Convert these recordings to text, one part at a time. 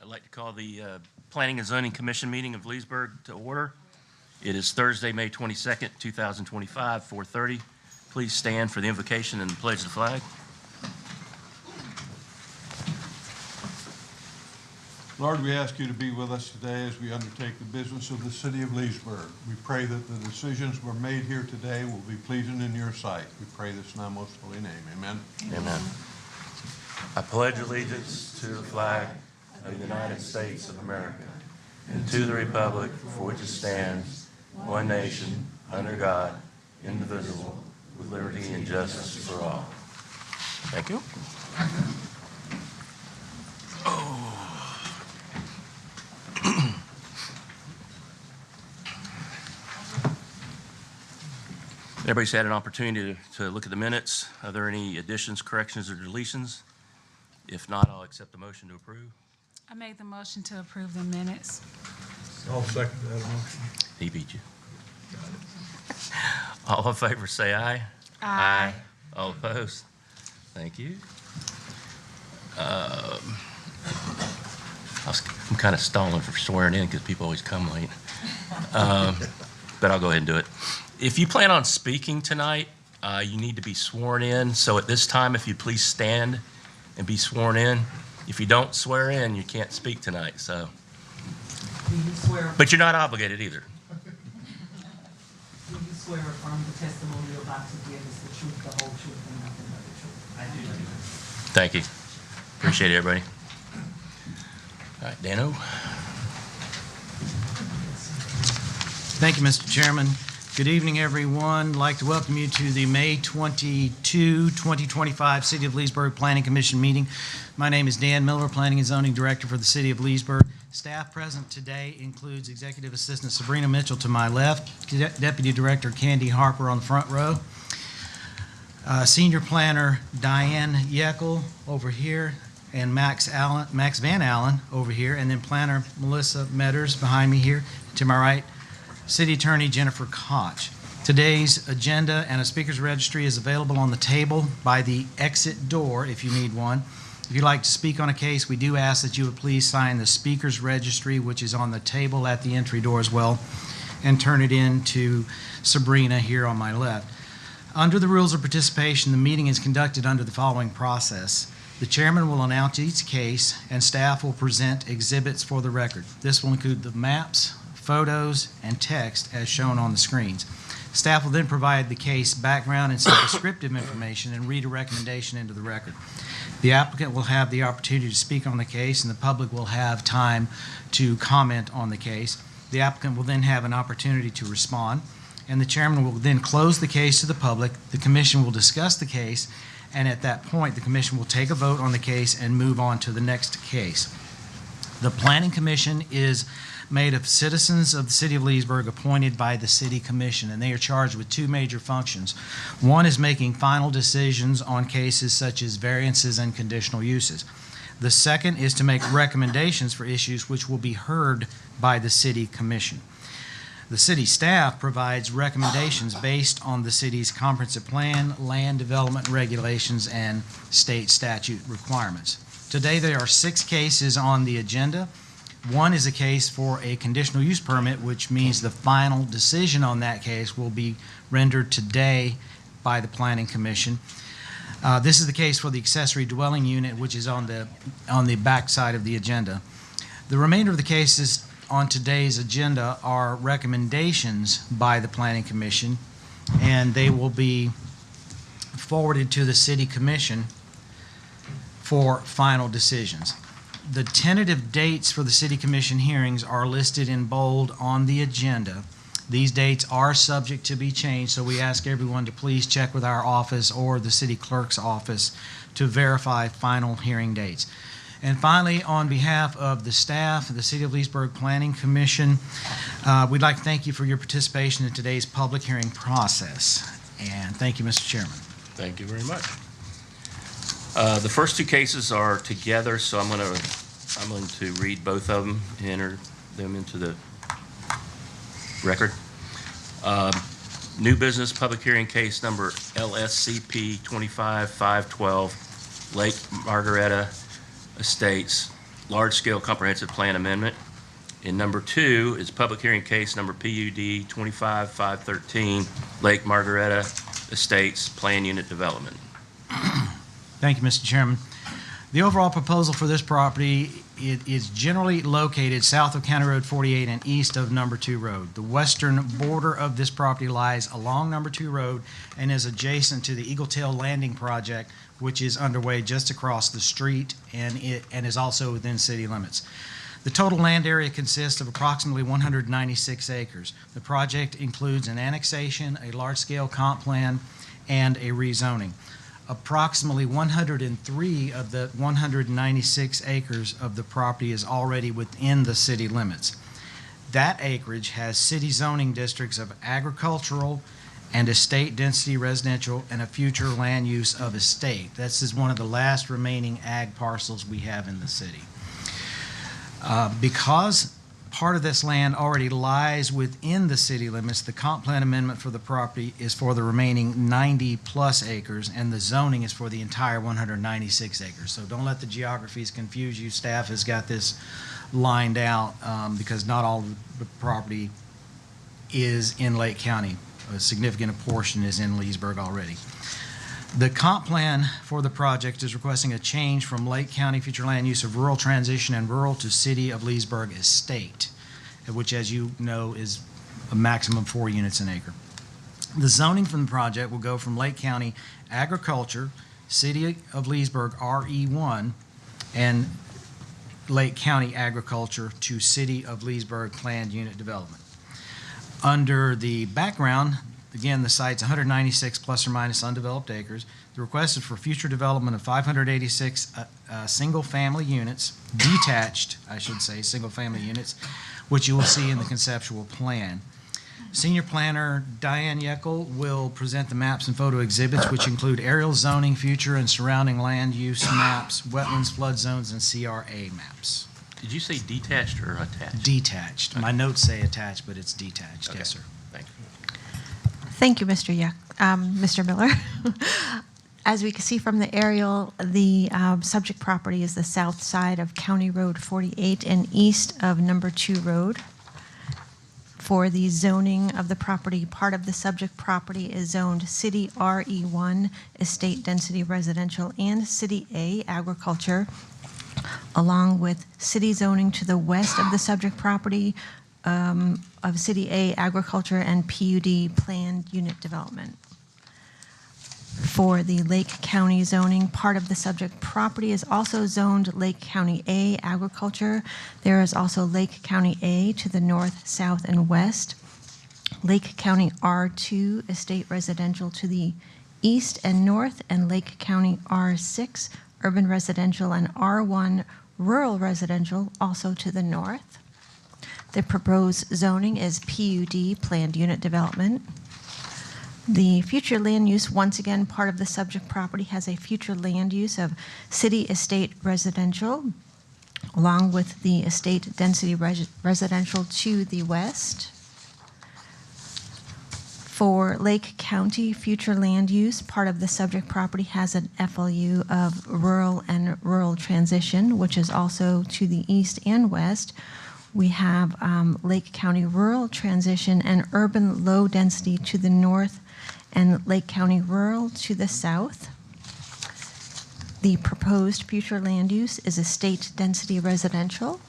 like to call the Planning and Zoning Commission meeting of Leesburg to order. It is Thursday, May 22nd, 2025, 4:30. Please stand for the invocation and the pledge of the flag. Lord, we ask you to be with us today as we undertake the business of the city of Leesburg. We pray that the decisions we're made here today will be pleasing in your sight. We pray this in thy most holy name. Amen. Amen. I pledge allegiance to the flag of the United States of America and to the republic for which it stands, one nation, under God, indivisible, with liberty and justice for all. Thank you. Everybody's had an opportunity to look at the minutes. Are there any additions, corrections, or deletions? If not, I'll accept the motion to approve. I make the motion to approve the minutes. I'll second that motion. He beat you. All in favor, say aye. Aye. All opposed? Thank you. I'm kind of stalling for swearing in because people always come late. But I'll go ahead and do it. If you plan on speaking tonight, you need to be sworn in. So at this time, if you please stand and be sworn in. If you don't swear in, you can't speak tonight. So, Do you swear? but you're not obligated either. Do you swear affirm the testimony you're about to give is the truth, the whole truth, and nothing but the truth? I do. Thank you. Appreciate it, everybody. All right, Dano. Thank you, Mr. Chairman. Good evening, everyone. I'd like to welcome you to the May 22, 2025 City of Leesburg Planning Commission meeting. My name is Dan Miller, Planning and Zoning Director for the City of Leesburg. Staff present today includes Executive Assistant Sabrina Mitchell to my left, Deputy Director Candy Harper on the front row, Senior Planner Diane Yeckel over here, and Max Van Allen over here, and then Planner Melissa Metters behind me here to my right. City Attorney Jennifer Koch. Today's agenda and a speaker's registry is available on the table by the exit door if you need one. If you'd like to speak on a case, we do ask that you would please sign the speaker's registry, which is on the table at the entry door as well, and turn it in to Sabrina here on my left. Under the rules of participation, the meeting is conducted under the following process. The chairman will announce each case, and staff will present exhibits for the record. This will include the maps, photos, and text as shown on the screens. Staff will then provide the case background and some descriptive information and read a recommendation into the record. The applicant will have the opportunity to speak on the case, and the public will have time to comment on the case. The applicant will then have an opportunity to respond, and the chairman will then close the case to the public. The commission will discuss the case, and at that point, the commission will take a vote on the case and move on to the next case. The Planning Commission is made of citizens of the City of Leesburg appointed by the City Commission, and they are charged with two major functions. One is making final decisions on cases such as variances and conditional uses. The second is to make recommendations for issues which will be heard by the City Commission. The city staff provides recommendations based on the city's comprehensive plan, land development regulations, and state statute requirements. Today there are 6 cases on the agenda. One is a case for a conditional use permit, which means the final decision on that case will be rendered today by the Planning Commission. This is the case for the accessory dwelling unit, which is on the back side of the agenda. The remainder of the cases on today's agenda are recommendations by the Planning Commission, and they will be forwarded to the City Commission for final decisions. The tentative dates for the City Commission hearings are listed in bold on the agenda. These dates are subject to be changed, so we ask everyone to please check with our office or the City Clerk's office to verify final hearing dates. And finally, on behalf of the staff of the City of Leesburg Planning Commission, we'd like to thank you for your participation in today's public hearing process. And thank you, Mr. Chairman. Thank you very much. The first 2 cases are together, so I'm going to read both of them and enter them into the record. New business public hearing case number LSCP 25-512, Lake Margaretta Estates, large-scale comprehensive plan amendment. And number 2 is public hearing case number PUD 25513, Lake Margaretta Estates Plan Unit Development. Thank you, Mr. Chairman. The overall proposal for this property, it is generally located south of County Road 48 and east of Number 2 Road. The western border of this property lies along Number 2 Road and is adjacent to the Eagle Tail Landing project, which is underway just across the street and is also within city limits. The total land area consists of approximately 196 acres. The project includes an annexation, a large-scale comp plan, and a rezoning. Approximately 103 of the 196 acres of the property is already within the city limits. That acreage has city zoning districts of agricultural and estate density residential and a future land use of estate. This is one of the last remaining ag parcels we have in the city. Because part of this land already lies within the city limits, the comp plan amendment for the property is for the remaining 90-plus acres, and the zoning is for the entire 196 acres. So don't let the geographies confuse you. Staff has got this lined out because not all the property is in Lake County. A significant portion is in Leesburg already. The comp plan for the project is requesting a change from Lake County future land use of rural transition and rural to city of Leesburg estate, which, as you know, is a maximum 4 units an acre. The zoning from the project will go from Lake County agriculture, city of Leesburg RE1, and Lake County agriculture to city of Leesburg planned unit development. Under the background, again, the site's 196 plus or minus undeveloped acres. The request is for future development of 586 single-family units, detached, I should say, single-family units, which you will see in the conceptual plan. Senior Planner Diane Yeckel will present the maps and photo exhibits, which include aerial zoning, future and surrounding land use maps, wetlands, flood zones, and CRA maps. Did you say detached or attached? Detached. My notes say attached, but it's detached. Okay. Yes, sir. Thank you. Thank you, Mr. Miller. As we can see from the aerial, the subject property is the south side of County Road 48 and east of Number 2 Road. For the zoning of the property, part of the subject property is zoned City RE1, Estate Density Residential, and City A, Agriculture, along with city zoning to the west of the subject property of City A, Agriculture, and PUD planned unit development. For the Lake County zoning, part of the subject property is also zoned Lake County A, Agriculture. There is also Lake County A to the north, south, and west. Lake County R2, Estate Residential to the east and north, and Lake County R6, Urban Residential, and R1, Rural Residential, also to the north. The proposed zoning is PUD, planned unit development. The future land use, once again, part of the subject property has a future land use of city estate residential, along with the estate density residential to the west. For Lake County future land use, part of the subject property has an FLU of rural and rural transition, which is also to the east and west. We have Lake County rural transition and urban low density to the north, and Lake County rural to the south. The proposed future land use is estate density residential.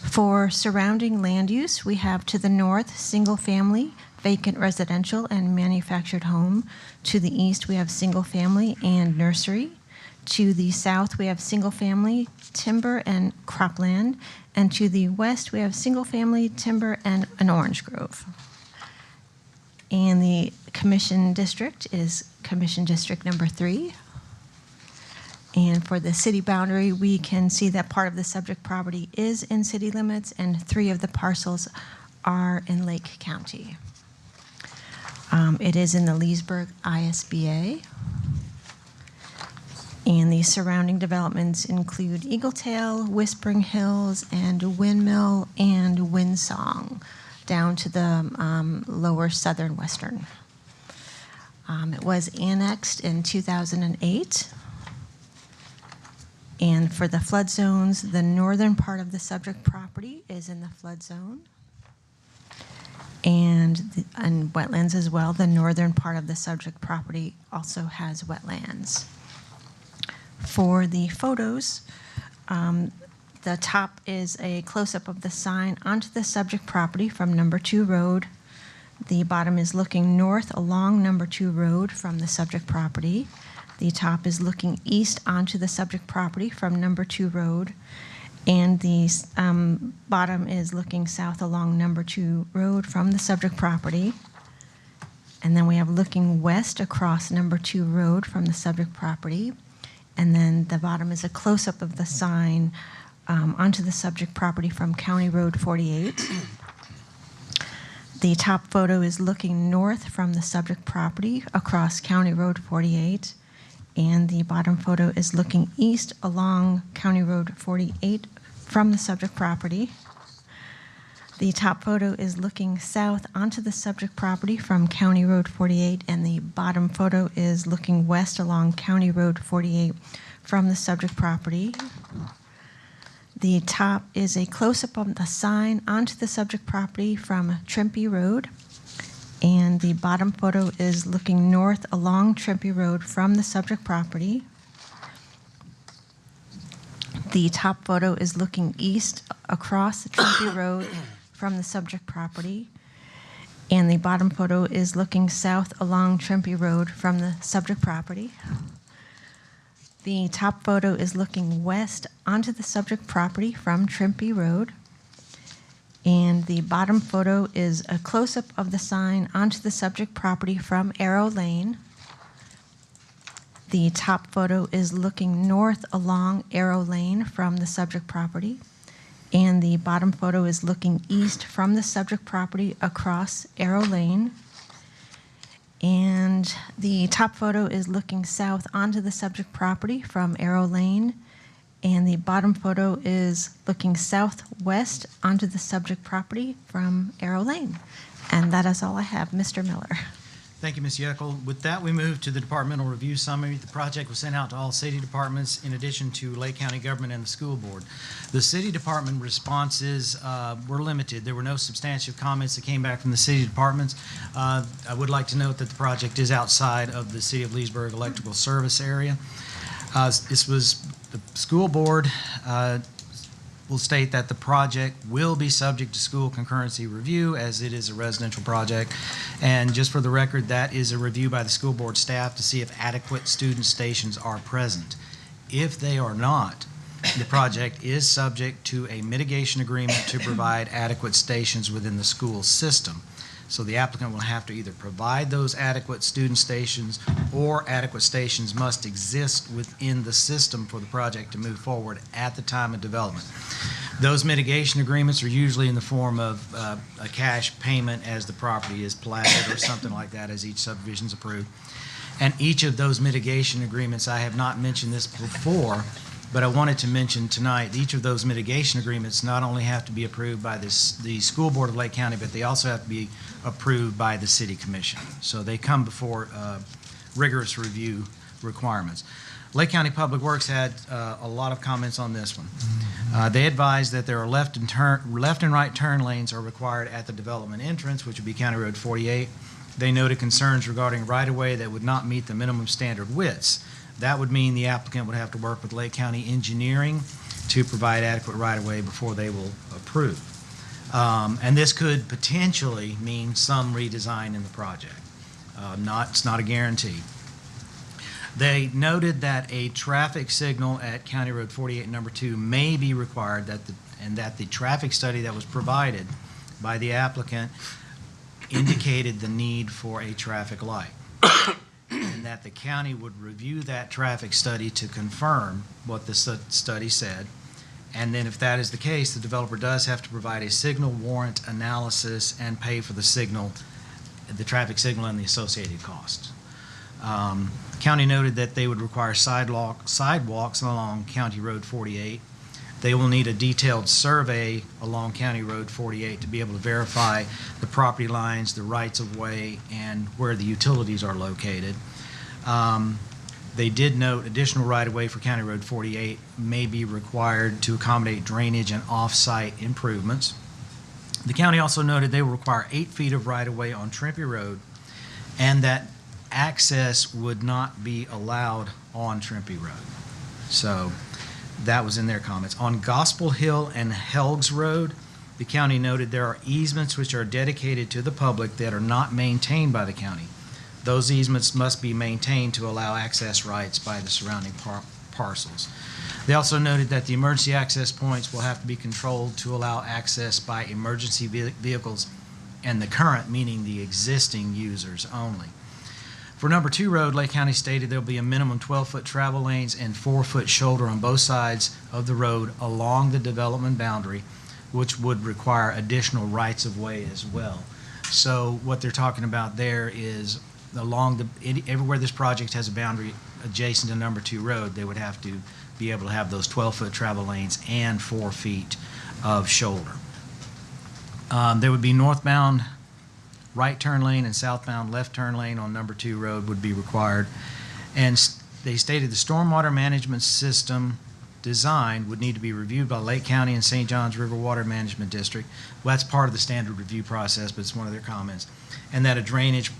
For surrounding land use, we have to the north, single-family, vacant residential, and manufactured home. To the east, we have single-family and nursery. To the south, we have single-family, timber, and cropland. And to the west, we have single-family, timber, and an orange grove. And the commission district is Commission District Number 3. And for the city boundary, we can see that part of the subject property is in city limits and 3 of the parcels are in Lake County. It is in the Leesburg ISBA. And the surrounding developments include Eagletail, Whispering Hills, and Windmill and Windsong, down to the lower southern western. It was annexed in 2008. And for the flood zones, the northern part of the subject property is in the flood zone. And wetlands as well. The northern part of the subject property also has wetlands. For the photos, the top is a close-up of the sign onto the subject property from number 2 road. The bottom is looking north along number 2 road from the subject property. The top is looking east onto the subject property from number 2 road. And the bottom is looking south along number 2 road from the subject property. And then we have looking west across number 2 road from the subject property. And then the bottom is a close-up of the sign onto the subject property from County Road 48. The top photo is looking north from the subject property across County Road 48. And the bottom photo is looking east along County Road 48 from the subject property. The top photo is looking south onto the subject property from County Road 48, and the bottom photo is looking west along County Road 48 from the subject property. The top is a close-up of the sign onto the subject property from Trimpey Road. And the bottom photo is looking north along Trimpey Road from the subject property. The top photo is looking east across the Trimpey Road from the subject property. And the bottom photo is looking south along Trimpey Road from the subject property. The top photo is looking west onto the subject property from Trimpey Road. And the bottom photo is a close-up of the sign onto the subject property from Arrow Lane. The top photo is looking north along Arrow Lane from the subject property. And the bottom photo is looking east from the subject property across Arrow Lane. And the top photo is looking south onto the subject property from Arrow Lane. And the bottom photo is looking southwest onto the subject property from Arrow Lane. And that is all I have. Mr. Miller. Thank you, Ms. Yeckel. With that, we move to the departmental review summary. The project was sent out to all city departments in addition to Lake County government and the school board. The city department responses were limited. There were no substantive comments that came back from the city departments. I would like to note that the project is outside of the city of Leesburg electrical service area. This was the school board will state that the project will be subject to school concurrency review as it is a residential project. And just for the record, that is a review by the school board staff to see if adequate student stations are present. If they are not, the project is subject to a mitigation agreement to provide adequate stations within the school system. So the applicant will have to either provide those adequate student stations or adequate stations must exist within the system for the project to move forward at the time of development. Those mitigation agreements are usually in the form of a cash payment as the property is platted or something like that as each subdivision is approved. And each of those mitigation agreements, I have not mentioned this before, but I wanted to mention tonight, each of those mitigation agreements not only have to be approved by the school board of Lake County, but they also have to be approved by the city commission. So they come before rigorous review requirements. Lake County Public Works had a lot of comments on this one. They advised that there are left and right turn lanes are required at the development entrance, which would be County Road 48. They noted concerns regarding right-of-way that would not meet the minimum standard widths. That would mean the applicant would have to work with Lake County Engineering to provide adequate right-of-way before they will approve. And this could potentially mean some redesign in the project. It's not a guarantee. They noted that a traffic signal at County Road 48 number 2 may be required, and that the traffic study that was provided by the applicant indicated the need for a traffic light. And that the county would review that traffic study to confirm what the study said. And then if that is the case, the developer does have to provide a signal warrant analysis and pay for the signal, the traffic signal and the associated costs. County noted that they would require sidewalks along County Road 48. They will need a detailed survey along County Road 48 to be able to verify the property lines, the rights of way, and where the utilities are located. They did note additional right-of-way for County Road 48 may be required to accommodate drainage and off-site improvements. The county also noted they will require 8 feet of right-of-way on Trimpe Road, and that access would not be allowed on Trimpe Road. So that was in their comments. On Gospel Hill and Helgs Road, the county noted there are easements which are dedicated to the public that are not maintained by the county. Those easements must be maintained to allow access rights by the surrounding parcels. They also noted that the emergency access points will have to be controlled to allow access by emergency vehicles and the current, meaning the existing users only. For number 2 road, Lake County stated there'll be a minimum 12-foot travel lanes and 4-foot shoulder on both sides of the road along the development boundary, which would require additional rights-of-way as well. So what they're talking about there is everywhere this project has a boundary adjacent to number 2 road, they would have to be able to have those 12-foot travel lanes and 4 feet of shoulder. There would be northbound right turn lane and southbound left turn lane on number 2 road would be required. And they stated the stormwater management system design would need to be reviewed by Lake County and St. Johns River Water Management District. Well, that's part of the standard review process, but it's one of their comments. And that a drainage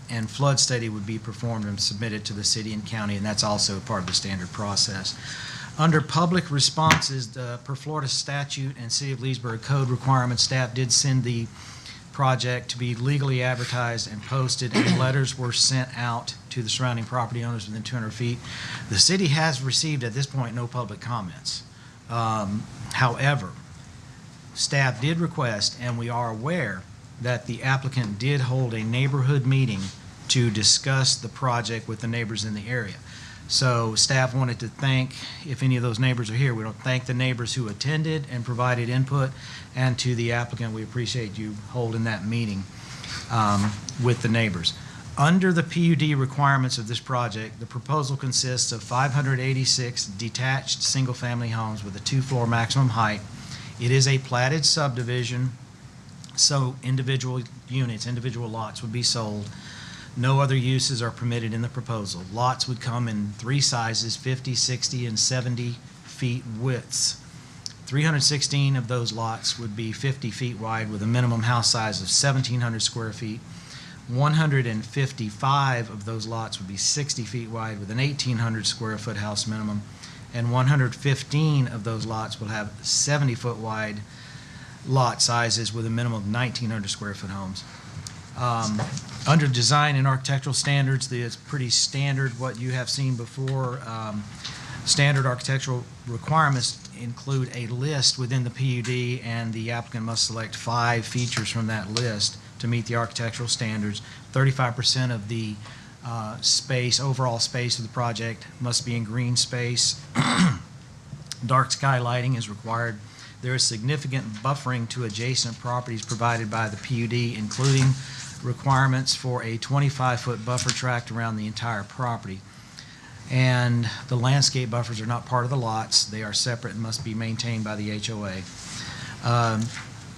and flood study would be performed and submitted to the city and county, and that's also part of the standard process. Under public responses, per Florida statute and City of Leesburg code requirements, staff did send the project to be legally advertised and posted, and letters were sent out to the surrounding property owners within 200 feet. The city has received at this point no public comments. However, staff did request, and we are aware that the applicant did hold a neighborhood meeting to discuss the project with the neighbors in the area. So staff wanted to thank, if any of those neighbors are here, we don't thank the neighbors who attended and provided input, and to the applicant, we appreciate you holding that meeting with the neighbors. Under the PUD requirements of this project, the proposal consists of 586 detached single-family homes with a 2-floor maximum height. It is a platted subdivision, so individual units, individual lots would be sold. No other uses are permitted in the proposal. Lots would come in 3 sizes, 50, 60, and 70 feet widths. 316 of those lots would be 50 feet wide with a minimum house size of 1,700 square feet. 155 of those lots would be 60 feet wide with an 1,800 square foot house minimum. And 115 of those lots will have 70-foot wide lot sizes with a minimum of 1,900 square foot homes. Under design and architectural standards, it's pretty standard what you have seen before. Standard architectural requirements include a list within the PUD, and the applicant must select 5 features from that list to meet the architectural standards. 35% of the overall space of the project must be in green space. Dark sky lighting is required. There is significant buffering to adjacent properties provided by the PUD, including requirements for a 25-foot buffer tract around the entire property. And the landscape buffers are not part of the lots. They are separate and must be maintained by the HOA.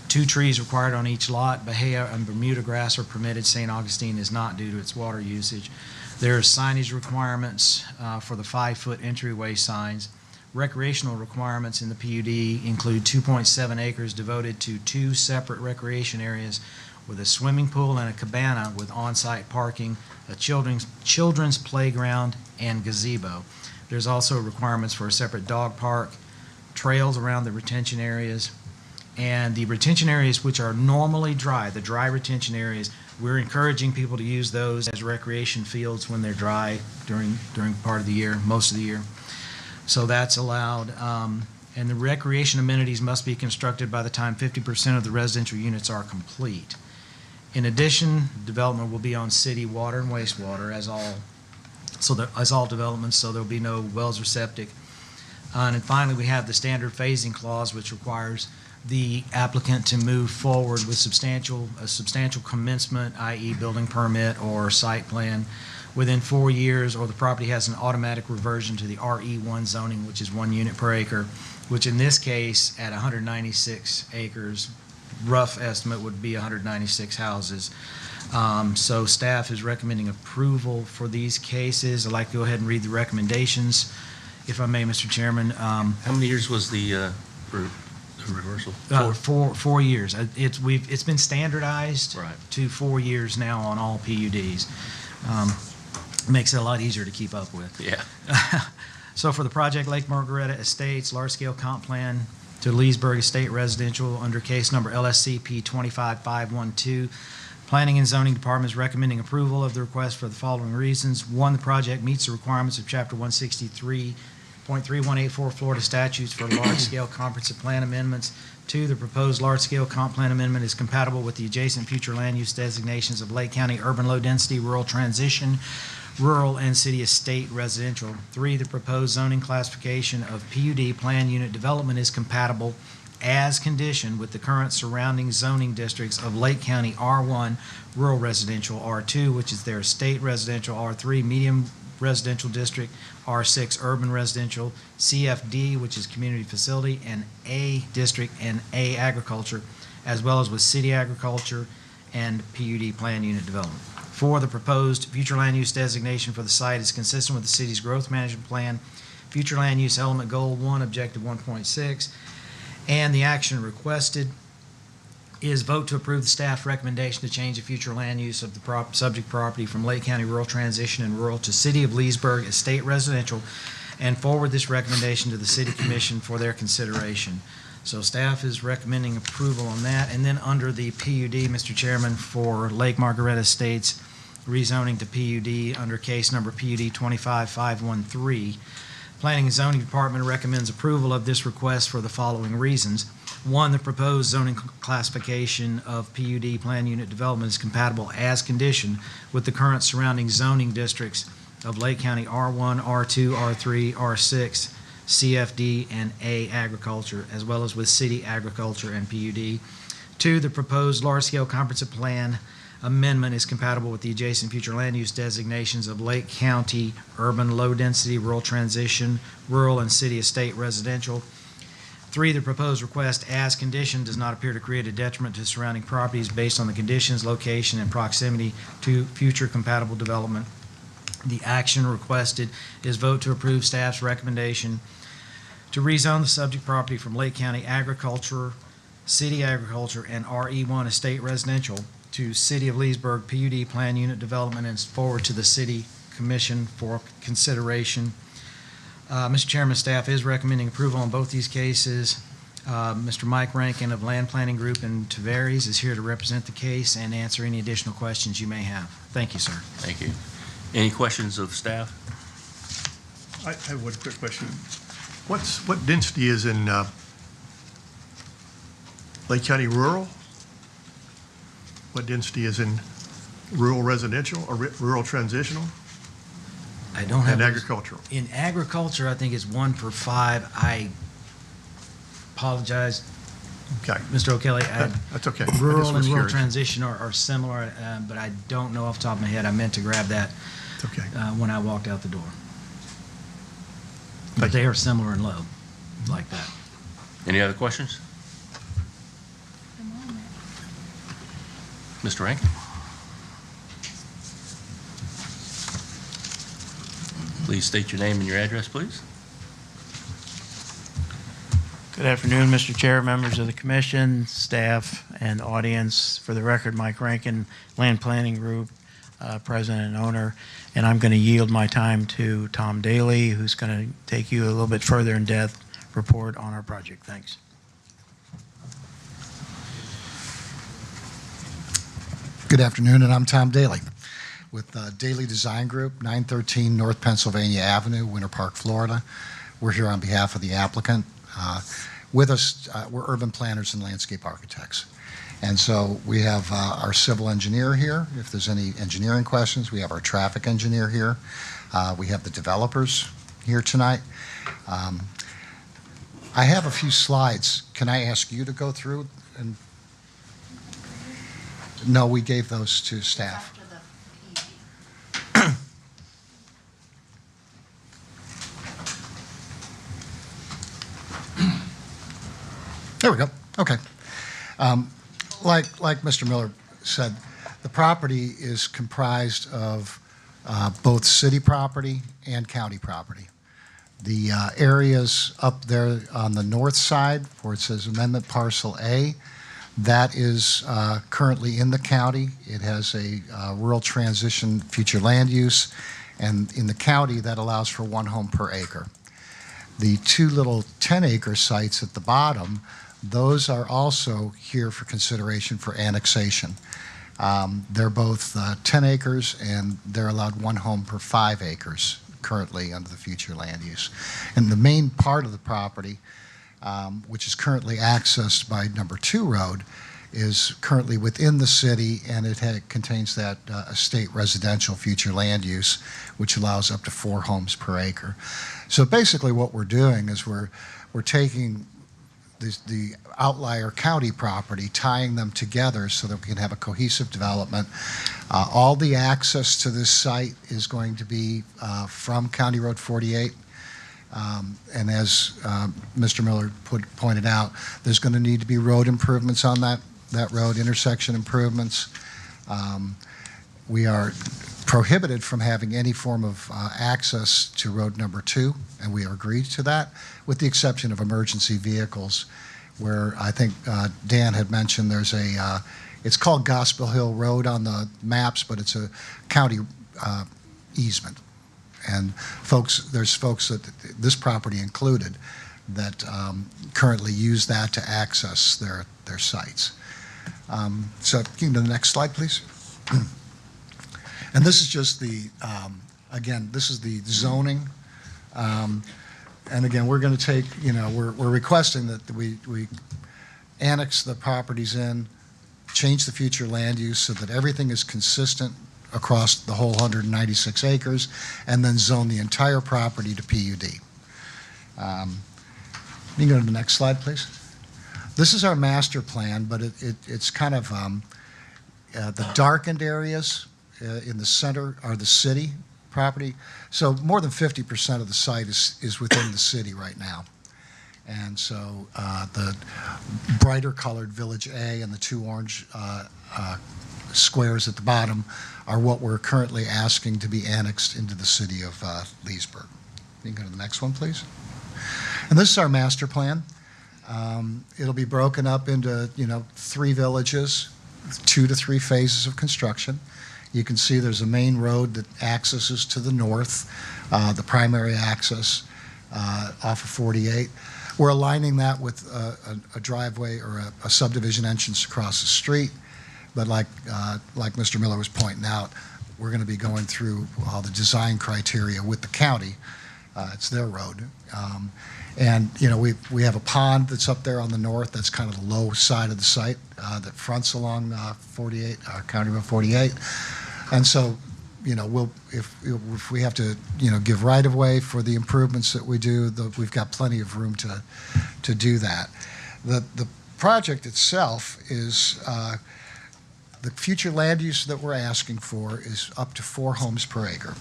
2 trees required on each lot. Bahia and Bermuda grass are permitted. St. Augustine is not due to its water usage. There are signage requirements for the 5-foot entryway signs. Recreational requirements in the PUD include 2.7 acres devoted to 2 separate recreation areas with a swimming pool and a cabana with on-site parking, a children's playground, and gazebo. There's also requirements for a separate dog park, trails around the retention areas, and the retention areas which are normally dry, the dry retention areas, we're encouraging people to use those as recreation fields when they're dry during part of the year, most of the year. So that's allowed. And the recreation amenities must be constructed by the time 50% of the residential units are complete. In addition, development will be on city water and wastewater as all developments, so there'll be no wells or septic. And then finally, we have the standard phasing clause, which requires the applicant to move forward with a substantial commencement, i.e. building permit or site plan, within 4 years, or the property has an automatic reversion to the RE1 zoning, which is 1 unit per acre, which in this case, at 196 acres, rough estimate would be 196 houses. So staff is recommending approval for these cases. I'd like to go ahead and read the recommendations, if I may, Mr. Chairman. How many years was the reversal? 4 years. It's been standardized Right. to 4 years now on all PUDs. Makes it a lot easier to keep up with. Yeah. So for the project Lake Margaretta Estates, large-scale comp plan to Leesburg Estate Residential under case number LSCP 25512, Planning and Zoning Department is recommending approval of the request for the following reasons. One, the project meets the requirements of Chapter 163.3184 Florida statutes for large-scale comprehensive plan amendments. Two, the proposed large-scale comp plan amendment is compatible with the adjacent future land use designations of Lake County urban low-density, rural transition, rural, and city estate residential. Three, the proposed zoning classification of PUD plan unit development is compatible as conditioned with the current surrounding zoning districts of Lake County R1 rural residential, R2, which is their estate residential, R3 medium residential district, R6 urban residential, CFD, which is community facility, and A district and A agriculture, as well as with city agriculture and PUD plan unit development. Four, the proposed future land use designation for the site is consistent with the city's growth management plan, future land use element goal 1, objective 1.6, and the action requested is vote to approve the staff recommendation to change the future land use of the subject property from Lake County rural transition and rural to City of Leesburg estate residential, and forward this recommendation to the City Commission for their consideration. So staff is recommending approval on that. And then under the PUD, Mr. Chairman, for Lake Margaretta Estates, rezoning to PUD under case number PUD 25513, Planning and Zoning Department recommends approval of this request for the following reasons. One, the proposed zoning classification of PUD plan unit development is compatible as conditioned with the current surrounding zoning districts of Lake County R1, R2, R3, R6, CFD, and A agriculture, as well as with city agriculture and PUD. Two, the proposed large-scale comprehensive plan amendment is compatible with the adjacent future land use designations of Lake County urban low-density, rural transition, rural, and city estate residential. Three, the proposed request as conditioned does not appear to create a detriment to surrounding properties based on the conditions, location, and proximity to future compatible development. The action requested is vote to approve staff's recommendation to rezone the subject property from Lake County agriculture, city agriculture, and RE1 estate residential to City of Leesburg PUD plan unit development and forward to the City Commission for consideration. Mr. Chairman, staff is recommending approval on both these cases. Mr. Mike Rankin of Land Planning Group in Tavares is here to represent the case and answer any additional questions you may have. Thank you, sir. Thank you. Any questions of staff? I have one quick question. What density is in Lake County rural? What density is in rural residential or rural transitional I don't have and those. agricultural? In agriculture, I think it's 1 per 5. I apologize, Okay, Mr. O'Kelly. that's okay. I just Rural was and rural curious. transition are similar, but I don't know off the top of my head. I meant to grab that It's okay. when I walked out the door. But Thank you. they are similar and low, like that. Any other questions? Mr. Rankin? Please state your name and your address, please. Good afternoon, Mr. Chair, members of the commission, staff, and audience. For the record, Mike Rankin, Land Planning Group, president and owner, and I'm going to yield my time to Tom Daly, who's going to take you a little bit further in depth report on our project. Thanks. Good afternoon, and I'm Tom Daly with Daly Design Group, 913 North Pennsylvania Avenue, Winter Park, Florida. We're here on behalf of the applicant. With us, we're urban planners and landscape architects. And so we have our civil engineer here. If there's any engineering questions, we have our traffic engineer here. We have the developers here tonight. I have a few slides. Can I ask you to go through? And no, we gave those to staff. There we go. Okay. Like Mr. Miller said, The property is comprised of both city property and county property. The areas up there on the north side where it says Amendment Parcel A, that is currently in the county. It has a rural transition future land use, and in the county that allows for 1 home per acre. The 2 little 10-acre sites at the bottom, those are also here for consideration for annexation. They're both 10 acres, and they're allowed 1 home per 5 acres currently under the future land use. And the main part of the property, which is currently accessed by number 2 road, is currently within the city, and it contains that estate residential future land use, which allows up to 4 homes per acre. So basically what we're doing is we're taking the outlier county property, tying them together so that we can have a cohesive development. All the access to this site is going to be from County Road 48. And as Mr. Miller pointed out, there's going to need to be road improvements on that road, intersection improvements. We are prohibited from having any form of access to road number 2, and we agreed to that, with the exception of emergency vehicles, where I think Dan had mentioned there's it's called Gospel Hill Road on the maps, but it's a county easement. And there's folks that this property included that currently use that to access their sites. So you can go to the next slide, please. And this is just again, this is the zoning. And again, we're going to take, we're requesting that we annex the properties in, change the future land use so that everything is consistent across the whole 196 acres, and then zone the entire property to PUD. You can go to the next slide, please. This is our master plan, but it's kind of the darkened areas in the center are the city property. So more than 50% of the site is within the city right now. And so the brighter colored Village A and the 2 orange squares at the bottom are what we're currently asking to be annexed into the city of Leesburg. You can go to the next one, please. And this is our master plan. It'll be broken up into 3 villages, 2 to 3 phases of construction. You can see there's a main road that accesses to the north, the primary access off of 48. We're aligning that with a driveway or a subdivision entrance across the street. But like Mr. Miller was pointing out, we're going to be going through all the design criteria with the county. It's their road. And we have a pond that's up there on the north. That's kind of the low side of the site that fronts along 48, County Road 48. And so, if we have to, give right of way for the improvements that we do, we've got plenty of room to do that. The project itself is the future land use that we're asking for is up to 4 homes per acre.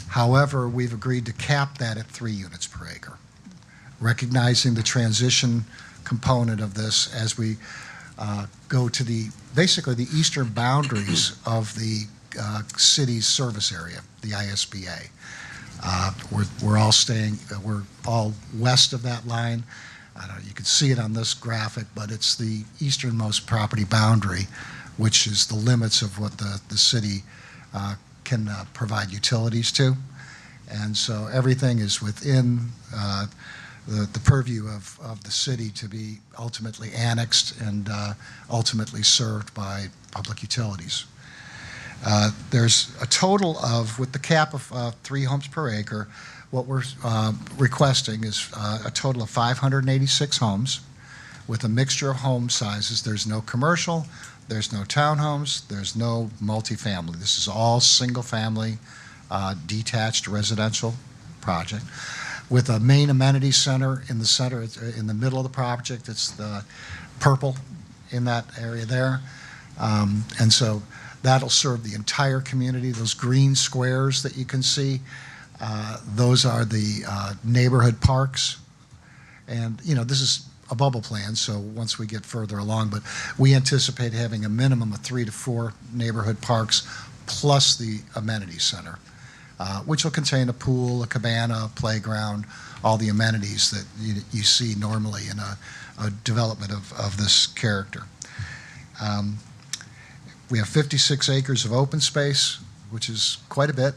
However, we've agreed to cap that at 3 units per acre, recognizing the transition component of this as we go to basically the eastern boundaries of the city's service area, the ISBA. We're all west of that line. I don't know, you can see it on this graphic, but it's the easternmost property boundary, which is the limits of what the city can provide utilities to. And so everything is within the purview of the city to be ultimately annexed and ultimately served by public utilities. There's a total of, with the cap of 3 homes per acre, what we're requesting is a total of 586 homes with a mixture of home sizes. There's no commercial, there's no townhomes, there's no multifamily. This is all single-family, detached residential project with a main amenity center in the center, in the middle of the project. It's the purple in that area there. And so that'll serve the entire community. Those green squares that you can see, those are the neighborhood parks. And, this is a bubble plan, so once we get further along, but we anticipate having a minimum of 3 to 4 neighborhood parks plus the amenity center, which will contain a pool, a cabana, a playground, all the amenities that you see normally in a development of this character. We have 56 acres of open space, which is quite a bit.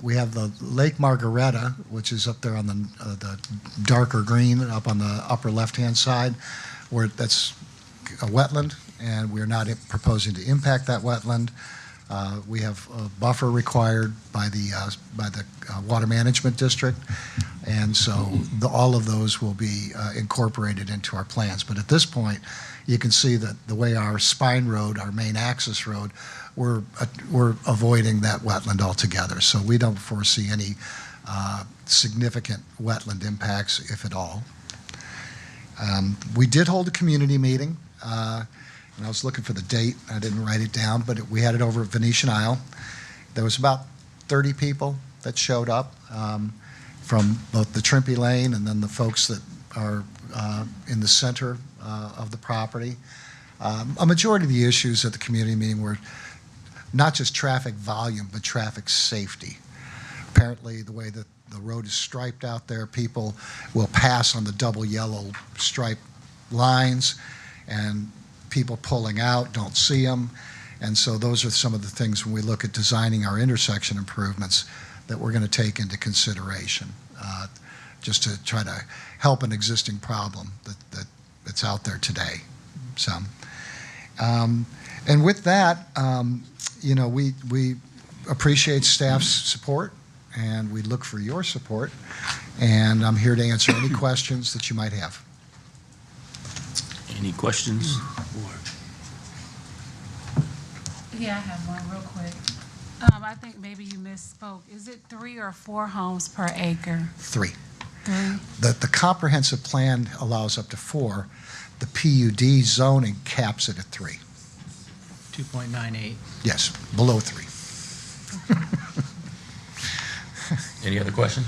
We have the Lake Margareta, which is up there on the darker green, up on the upper left-hand side, where that's a wetland, and we're not proposing to impact that wetland. We have a buffer required by the Water Management District, and so all of those will be incorporated into our plans. But at this point, you can see that the way our spine road, our main access road, we're avoiding that wetland altogether. So we don't foresee any significant wetland impacts, if at all. We did hold a community meeting, and I was looking for the date. I didn't write it down, but we had it over at Venetian Isle. There was about 30 people that showed up from both the Trimpe Lane and then the folks that are in the center of the property. A majority of the issues at the community meeting were not just traffic volume, but traffic safety. Apparently, the way that the road is striped out there, people will pass on the double yellow stripe lines, and people pulling out don't see them. And so those are some of the things when we look at designing our intersection improvements that we're going to take into consideration, just to try to help an existing problem that's out there today. So, and with that, you know, we appreciate staff's support, and we look for your support, and I'm here to answer any questions that you might have. Any questions? Yeah, I have one real quick. I think maybe you misspoke. Is it 3 or 4 homes per acre? 3. 3? The comprehensive plan allows up to 4. The PUD zoning caps it at 3. 2.98. Yes, below 3. Any other questions?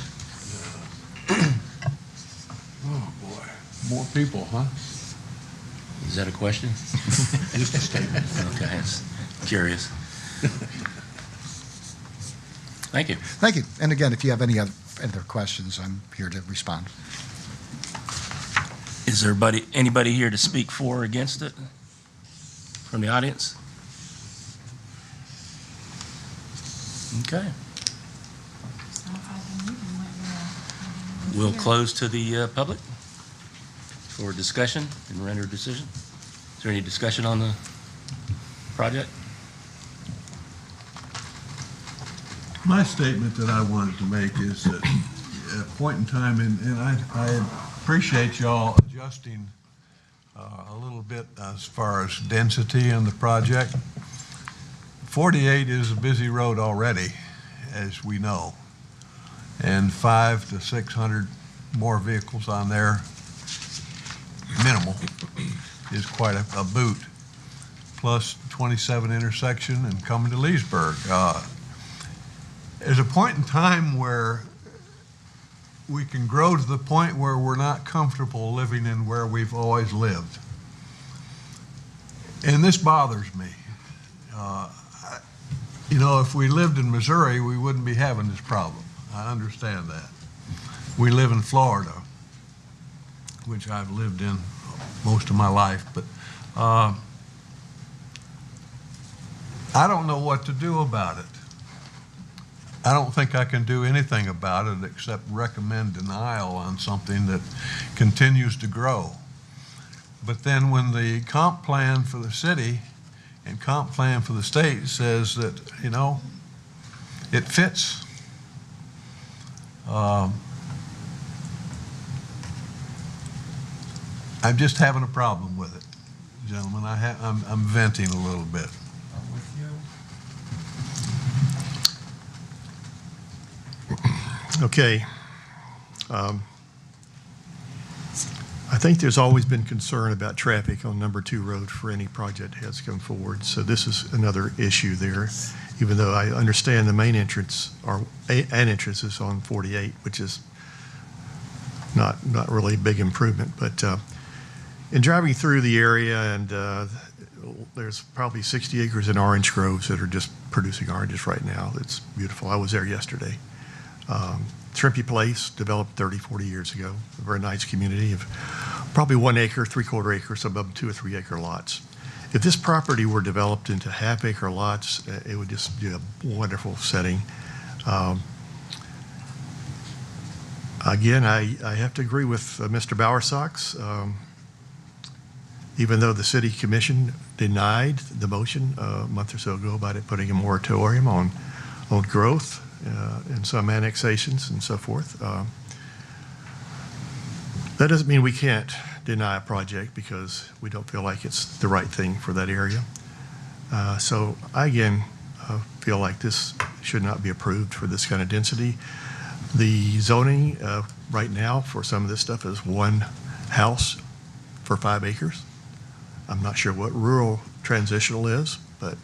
Oh, boy. More people, huh? Is that a question? Just a statement. Okay, I was curious. Thank you. Thank you. And again, if you have any other questions, I'm here to respond. Is there anybody here to speak for or against it from the audience? Okay. We'll close to the public for discussion and render a decision. Is there any discussion on the project? My statement that I wanted to make is that at a point in time, and I appreciate y'all adjusting a little bit as far as density in the project. 48 is a busy road already, as we know, and 500 to 600 more vehicles on there, minimal, is quite a boot. Plus 27 intersection and coming to Leesburg. There's a point in time where we can grow to the point where we're not comfortable living in where we've always lived. And this bothers me. You know, if we lived in Missouri, we wouldn't be having this problem. I understand that. We live in Florida, which I've lived in most of my life, but I don't know what to do about it. I don't think I can do anything about it except recommend denial on something that continues to grow. But then when the comp plan for the city and comp plan for the state says that, you know, it fits, I'm just having a problem with it, gentlemen. I'm venting a little bit. Okay. I think there's always been concern about traffic on number 2 road for any project that has come forward. So this is another issue there, even though I understand the main entrance or an entrance is on 48, which is not really a big improvement. But in driving through the area, and there's probably 60 acres in orange groves that are just producing oranges right now. It's beautiful. I was there yesterday. Shrimpy Place, developed 30, 40 years ago. A very nice community of probably 1 acre, 3/4 acre, some of them 2 or 3 acre lots. If this property were developed into half-acre lots, it would just be a wonderful setting. Again, I have to agree with Mr. Bowersox. Even though the city commission denied the motion a month or so ago about it putting a moratorium on growth and some annexations and so forth, that doesn't mean we can't deny a project because we don't feel like it's the right thing for that area. So I, again, feel like this should not be approved for this kind of density. The zoning right now for some of this stuff is 1 house for 5 acres. I'm not sure what rural transitional is, but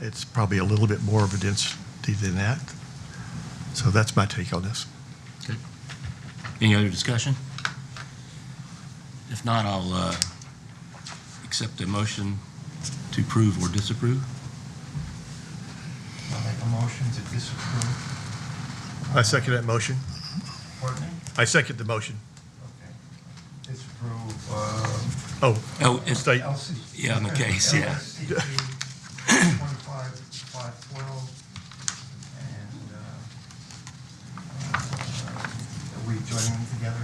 it's probably a little bit more of a density than that. So that's my take on this. Okay. Any other discussion? If not, I'll accept a motion to approve or disapprove. I'll make a motion to disapprove. I second that motion. Pardon me? I second the motion. Okay. Disapprove, Oh, It's, state. LC. Yeah, on the case, yeah. LCP 25-512, and are we joining them together?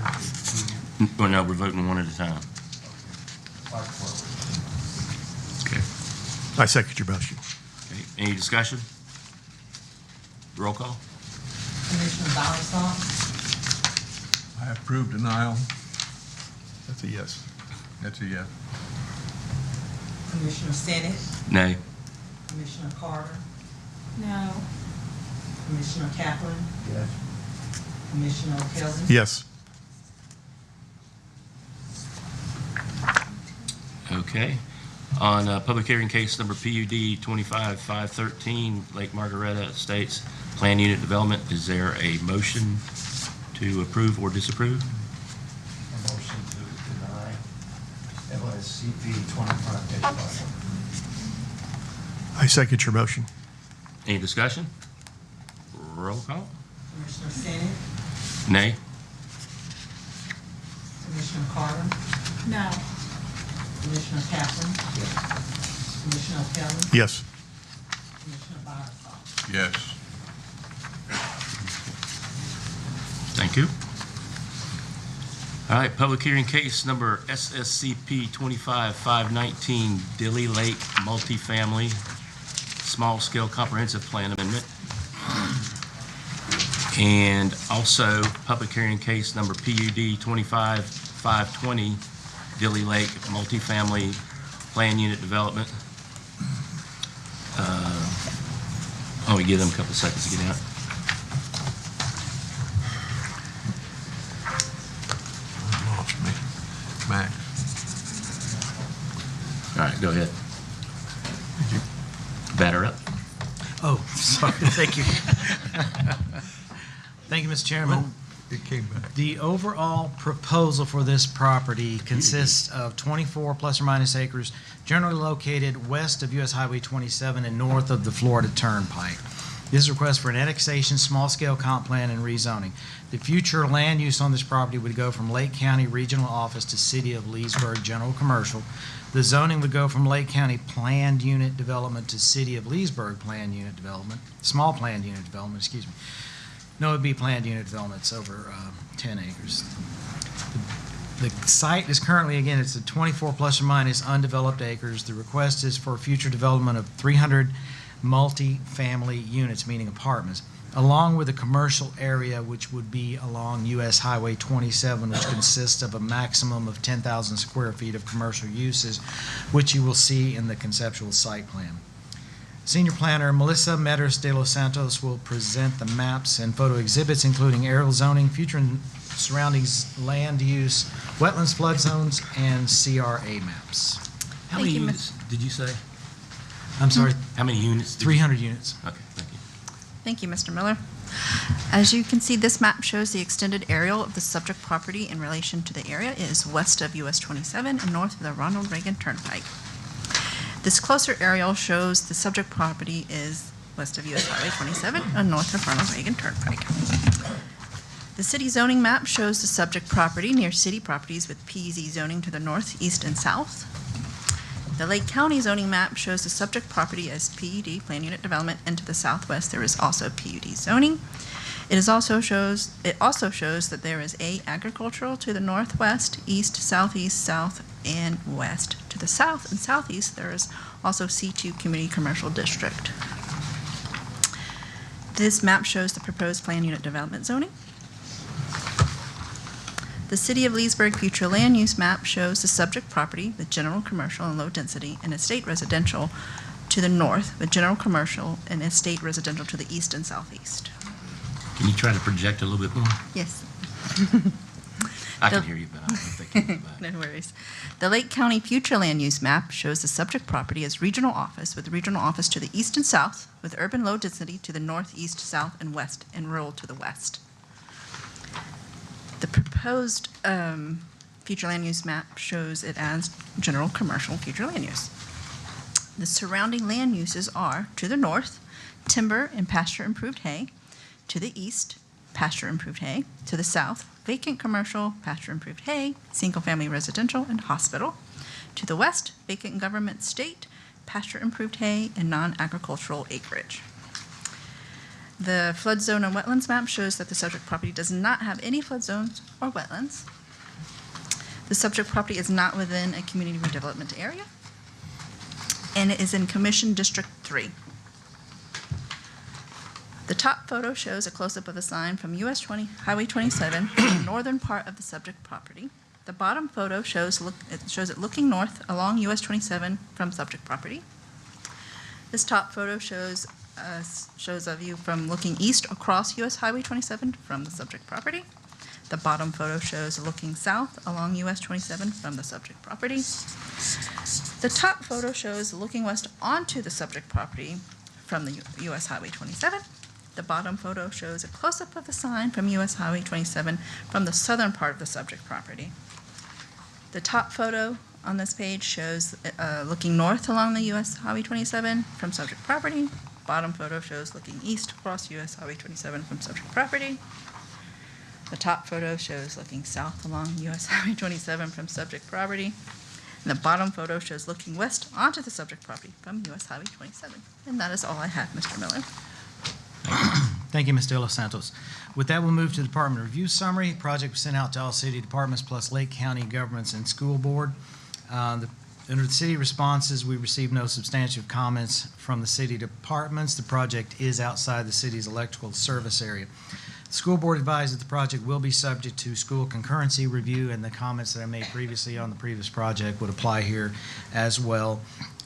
Well, no, we're voting one at a time. 512. Okay. I second your motion. Okay. Any discussion? Roll call? Commissioner Bowersox, I approve denial. That's a yes. That's a yes. Commissioner Sinnott, Nay. Commissioner Carter, No. Commissioner Kaplan, Yes. Commissioner O'Kelly. Yes. Okay. On public hearing case number PUD 25-513, Lake Margaretta Estates Plan Unit Development, is there a motion to approve or disapprove? A motion to deny LSCP 25-5. I second your motion. Any discussion? Roll call? Commissioner Sinnott, Nay. Commissioner Carter, No. Commissioner Kaplan, Commissioner O'Kelly, Yes. Commissioner Bowersox. Yes. Thank you. All right, public hearing case number SSCP 25-519, Dilly Lake Multifamily Small Scale Comprehensive Plan Amendment. And also public hearing case number PUD 25-520, Dilly Lake Multifamily Plan Unit Development. We give them a couple seconds to get out. Lost me. Max. All right, go ahead. Batter up. Oh, sorry, thank you. Thank you, Mr. Chairman. It came back. The overall proposal for this property consists of 24 plus or minus acres, generally located west of US Highway 27 and north of the Florida Turnpike. This is a request for an annexation, small-scale comp plan, and rezoning. The future land use on this property would go from Lake County Regional Office to City of Leesburg General Commercial. The zoning would go from Lake County Planned Unit Development to City of Leesburg Planned Unit Development, small planned unit development, excuse me. No, it'd be planned unit development. It's over 10 acres. The site is currently, again, it's a 24 plus or minus undeveloped acres. The request is for future development of 300 multi-family units, meaning apartments, along with a commercial area which would be along US Highway 27, which consists of a maximum of 10,000 square feet of commercial uses, which you will see in the conceptual site plan. Senior planner Melissa Medeiros de los Santos will present the maps and photo exhibits, including aerial zoning, future and surroundings land use, wetlands, flood zones, and CRA maps. How many Thank you, units did you say? I'm sorry, How many units? 300 units. Okay, thank you. Thank you, Mr. Miller. As you can see, this map shows the extended aerial of the subject property in relation to the area. It is west of US 27 and north of the Ronald Reagan Turnpike. This closer aerial shows the subject property is west of US Highway 27 and north of Ronald Reagan Turnpike. The city zoning map shows the subject property near city properties with PZ zoning to the north, east, and south. The Lake County zoning map shows the subject property as PUD, Plan Unit Development, and to the southwest there is also PUD zoning. It also shows that there is A, agricultural to the northwest, east, southeast, south, and west. To the south and southeast there is also C2 Community Commercial District. This map shows the proposed Plan Unit Development zoning. The City of Leesburg future land use map shows the subject property with general commercial and low density and estate residential to the north, with general commercial and estate residential to the east and southeast. Can you try to project a little bit more? Yes. I can hear you, but I don't know if they can. No worries. The Lake County future land use map shows the subject property as regional office, with regional office to the east and south, with urban low density to the northeast, south, and west, and rural to the west. The proposed future land use map shows it as general commercial future land use. The surrounding land uses are, to the north, timber and pasture improved hay; to the east, pasture improved hay; to the south, vacant commercial, pasture improved hay, single-family residential, and hospital; to the west, vacant government state, pasture improved hay, and non-agricultural acreage. The flood zone and wetlands map shows that the subject property does not have any flood zones or wetlands. The subject property is not within a community redevelopment area, and it is in Commission District 3. The top photo shows a close-up of the sign from Highway 27, the northern part of the subject property. The bottom photo shows it looking north along US 27 from subject property. This top photo shows a view from looking east across US Highway 27 from the subject property. The bottom photo shows looking south along US 27 from the subject property. The top photo shows looking west onto the subject property from the US Highway 27. The bottom photo shows a close-up of the sign from US Highway 27 from the southern part of the subject property. The top photo on this page shows looking north along the US Highway 27 from subject property. Bottom photo shows looking east across US Highway 27 from subject property. The top photo shows looking south along US Highway 27 from subject property. And the bottom photo shows looking west onto the subject property from US Highway 27. And that is all I have, Mr. Miller. Thank you, Ms. De Los Santos. With that, we'll move to the Department Review Summary. Project was sent out to all city departments plus Lake County governments and school board. Under the city responses, we received no substantive comments from the city departments. The project is outside the city's electrical service area. The school board advised that the project will be subject to school concurrency review, and the comments that I made previously on the previous project would apply here as well.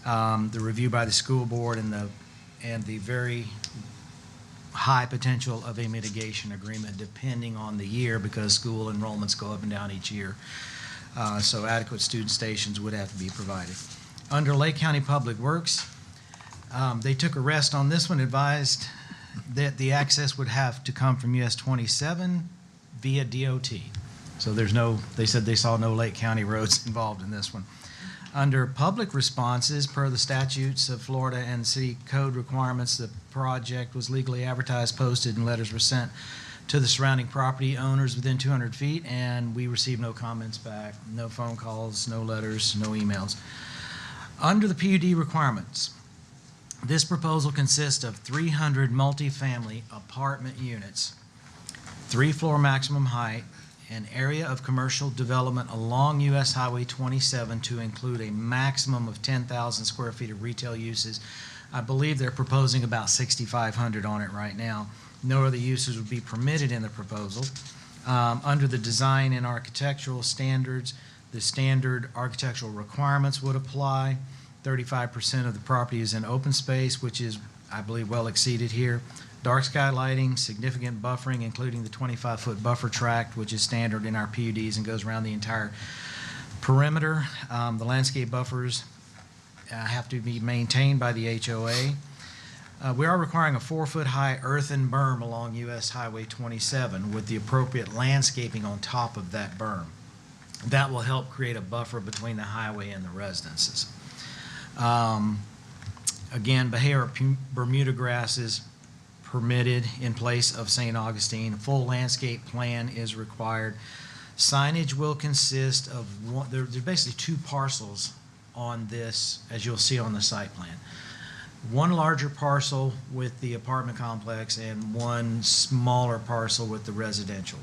The review by the school board and the very high potential of a mitigation agreement depending on the year, because school enrollments go up and down each year. So adequate student stations would have to be provided. Under Lake County Public Works, they took a rest on this one, advised that the access would have to come from US 27 via DOT. So they said they saw no Lake County roads involved in this one. Under public responses, per the statutes of Florida and city code requirements, the project was legally advertised, posted, and letters were sent to the surrounding property owners within 200 feet, and we received no comments back, no phone calls, no letters, no emails. Under the PUD requirements, this proposal consists of 300 multifamily apartment units, 3-floor maximum height, an area of commercial development along US Highway 27 to include a maximum of 10,000 square feet of retail uses. I believe they're proposing about 6,500 on it right now. No other uses would be permitted in the proposal. Under the design and architectural standards, the standard architectural requirements would apply. 35% of the property is in open space, which is, I believe, well exceeded here. Dark sky lighting, significant buffering, including the 25-foot buffer tract, which is standard in our PUDs and goes around the entire perimeter. The landscape buffers have to be maintained by the HOA. We are requiring a 4-foot-high earthen berm along US Highway 27 with the appropriate landscaping on top of that berm. That will help create a buffer between the highway and the residences. Again, Bahia Bermuda grass is permitted in place of St. Augustine. A full landscape plan is required. Signage will consist of there's basically 2 parcels on this, as you'll see on the site plan. One larger parcel with the apartment complex and one smaller parcel with the residential.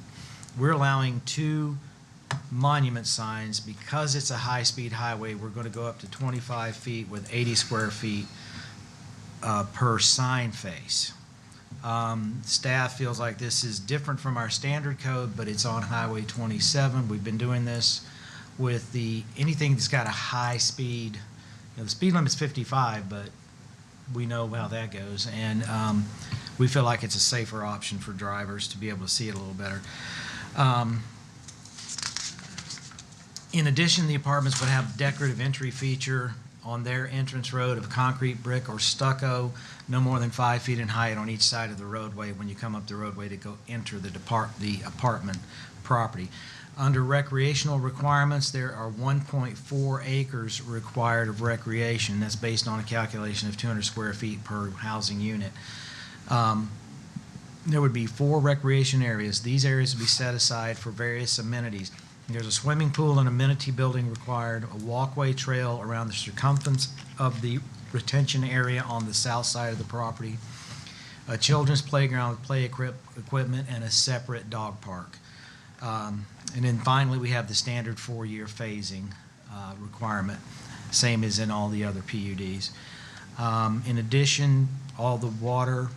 We're allowing 2 monument signs because it's a high-speed highway. We're going to go up to 25 feet with 80 square feet per sign face. Staff feels like this is different from our standard code, but it's on Highway 27. We've been doing this with anything that's got a high speed. The speed limit's 55, but we know how that goes, and we feel like it's a safer option for drivers to be able to see it a little better. In addition, the apartments would have decorative entry feature on their entrance road of concrete, brick, or stucco, no more than 5 feet in height on each side of the roadway when you come up the roadway to go enter the apartment property. Under recreational requirements, there are 1.4 acres required of recreation. That's based on a calculation of 200 square feet per housing unit. There would be 4 recreation areas. These areas would be set aside for various amenities. There's a swimming pool and amenity building required, a walkway trail around the circumference of the retention area on the south side of the property, a children's playground with play equipment, and a separate dog park. And then finally, we have the standard 4-year phasing requirement, same as in all the other PUDs. In addition, all the water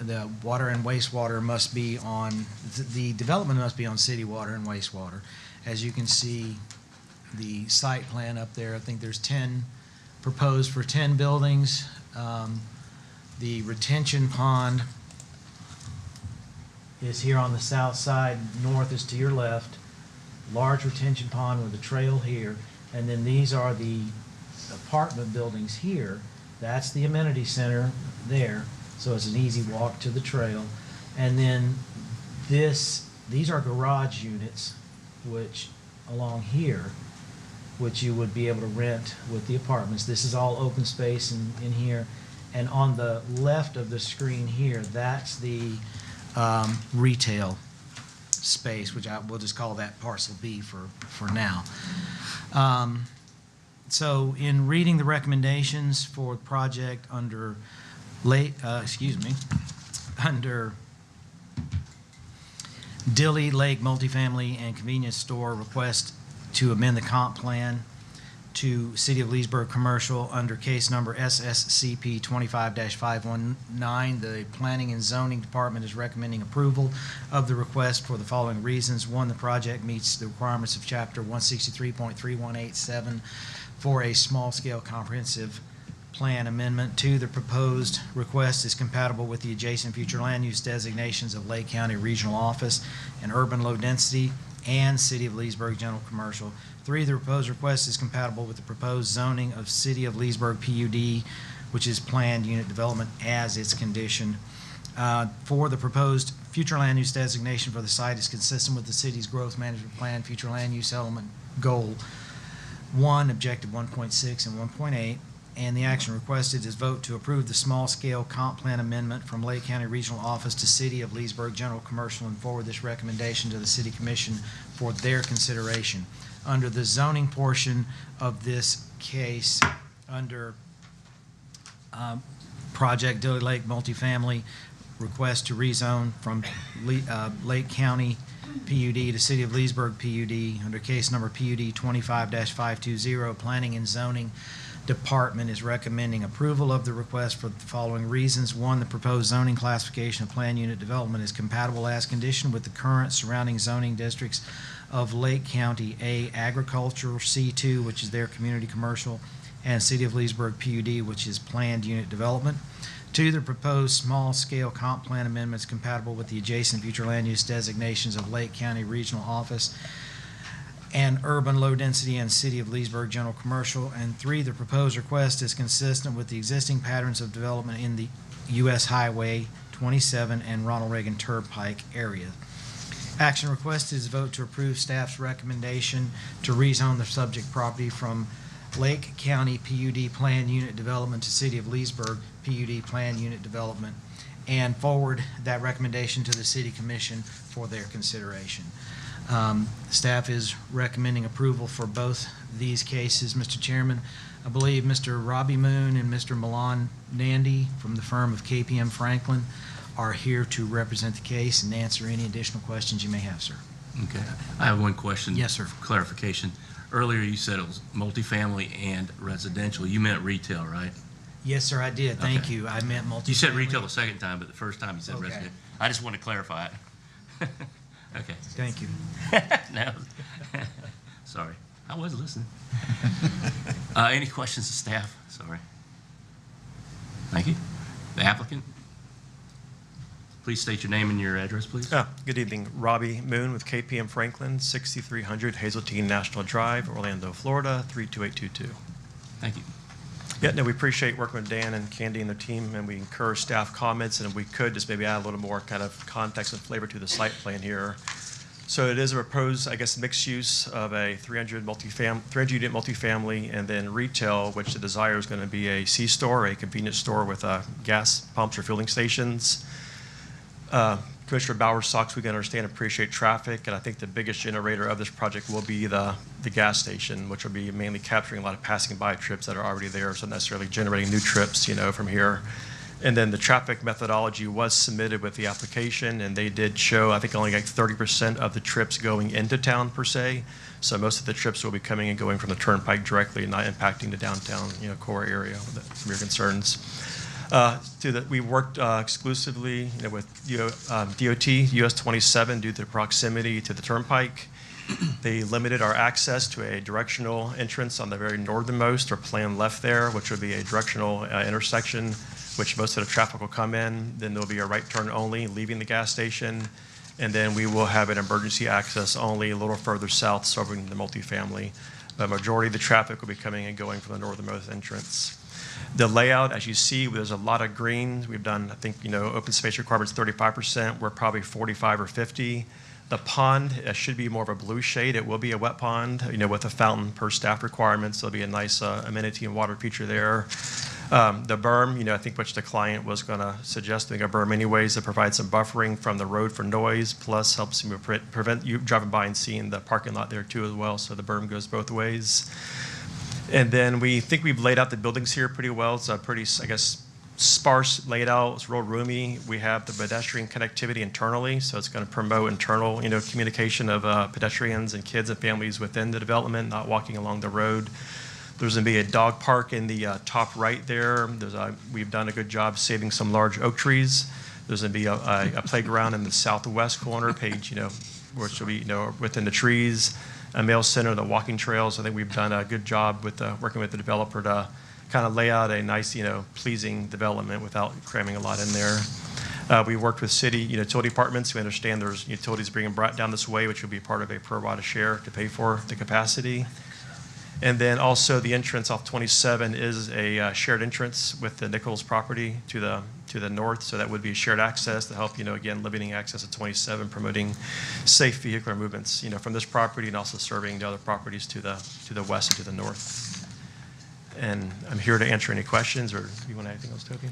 and wastewater must be on, the development must be on city water and wastewater. As you can see, the site plan up there, I think there's 10 proposed for 10 buildings. The retention pond is here on the south side, north is to your left. Large retention pond with a trail here, and then these are the apartment buildings here. That's the amenity center there, so it's an easy walk to the trail. And then these are garage units, which along here, which you would be able to rent with the apartments. This is all open space in here. And on the left of the screen here, that's the retail space, which we'll just call that parcel B for now. So in reading the recommendations for the project under Dilly Lake Multifamily and Convenience Store, request to amend the comp plan to City of Leesburg Commercial under case number SSCP 25-519. The Planning and Zoning Department is recommending approval of the request for the following reasons. 1, the project meets the requirements of Chapter 163.3187 for a small-scale comprehensive plan amendment. 2, the proposed request is compatible with the adjacent future land use designations of Lake County Regional Office and Urban Low Density and City of Leesburg General Commercial. 3, the proposed request is compatible with the proposed zoning of City of Leesburg PUD, which is planned unit development as its condition. 4, the proposed future land use designation for the site is consistent with the city's growth management plan, future land use element goal 1, objective 1.6 and 1.8. And the action requested is vote to approve the small-scale comp plan amendment from Lake County Regional Office to City of Leesburg General Commercial and forward this recommendation to the City Commission for their consideration. Under the zoning portion of this case, under Project Dilly Lake Multifamily, request to rezone from Lake County PUD to City of Leesburg PUD, under case number PUD 25-520, Planning and Zoning Department is recommending approval of the request for the following reasons. 1, the proposed zoning classification of plan unit development is compatible as conditioned with the current surrounding zoning districts of Lake County A, agriculture, C2, which is their community commercial, and City of Leesburg PUD, which is planned unit development. 2, the proposed small-scale comp plan amendment is compatible with the adjacent future land use designations of Lake County Regional Office and Urban Low Density and City of Leesburg General Commercial. And 3, the proposed request is consistent with the existing patterns of development in the U.S. Highway 27 and Ronald Reagan Turnpike area. Action requested is vote to approve staff's recommendation to rezone the subject property from Lake County PUD Plan Unit Development to City of Leesburg PUD Plan Unit Development, and forward that recommendation to the City Commission for their consideration. Staff is recommending approval for both these cases. Mr. Chairman, I believe Mr. Robbie Moon and Mr. Milan Nandy from the firm of KPM Franklin are here to represent the case and answer any additional questions you may have, sir. Okay. I have one question. Yes, sir. For clarification. Earlier you said it was multifamily and residential. You meant retail, right? Yes, sir, I did. Thank Okay. you. I meant multifamily. You said retail the second time, but the first time you said Okay. residential. I just want to clarify it. Okay. Thank you. No. Sorry. I was listening. Any questions to staff? Sorry. Thank you. The applicant? Please state your name and your address, please. Good evening. Robbie Moon with KPM Franklin, 6300 Hazeltine National Drive, Orlando, Florida, 32822. Thank you. Yeah, no, we appreciate working with Dan and Candy and their team, and we encourage staff comments, and if we could just maybe add a little more kind of context and flavor to the site plan here. So it is a proposed, I guess, mixed use of a 300 unit multifamily, and then retail, which the desire is going to be a C-store, a convenience store with gas pumps or filling stations. Commissioner Bowers talks, we can understand and appreciate traffic, and I think the biggest generator of this project will be the gas station, which will be mainly capturing a lot of passing by trips that are already there, so necessarily generating new trips, from here. And then the traffic methodology was submitted with the application, and they did show, I think, only like 30% of the trips going into town per se. So most of the trips will be coming and going from the turnpike directly and not impacting the downtown, core area from your concerns. We worked exclusively with DOT, US 27, due to the proximity to the turnpike. They limited our access to a directional entrance on the very northernmost or plan left there, which would be a directional intersection, which most of the traffic will come in. Then there'll be a right turn only leaving the gas station. And then we will have an emergency access only a little further south serving the multifamily. The majority of the traffic will be coming and going from the northernmost entrance. The layout, as you see, there's a lot of green. We've done, I think, open space requirements 35%. We're probably 45 or 50. The pond should be more of a blue shade. It will be a wet pond, with a fountain per staff requirements. There'll be a nice amenity and water feature there. The berm, I think which the client was going to suggest doing a berm anyways to provide some buffering from the road for noise, plus helps you prevent you driving by and seeing the parking lot there too as well. So the berm goes both ways. And then we think we've laid out the buildings here pretty well. It's a pretty, I guess, sparse laid out. It's real roomy. We have the pedestrian connectivity internally, so it's going to promote internal, communication of pedestrians and kids and families within the development, not walking along the road. There's going to be a dog park in the top right there. We've done a good job saving some large oak trees. There's going to be a playground in the southwest corner, which will be, within the trees. A mail center, the walking trails. I think we've done a good job with working with the developer to kind of lay out a nice, pleasing development without cramming a lot in there. We worked with city utility departments. We understand there's utilities being brought down this way, which will be part of a pro rata share to pay for the capacity. And then also the entrance off 27 is a shared entrance with the Nichols property to the north. So that would be shared access to help, again, limiting access to 27, promoting safe vehicular movements, from this property and also serving the other properties to the west and to the north. And I'm here to answer any questions, or do you want to add anything else, Toby?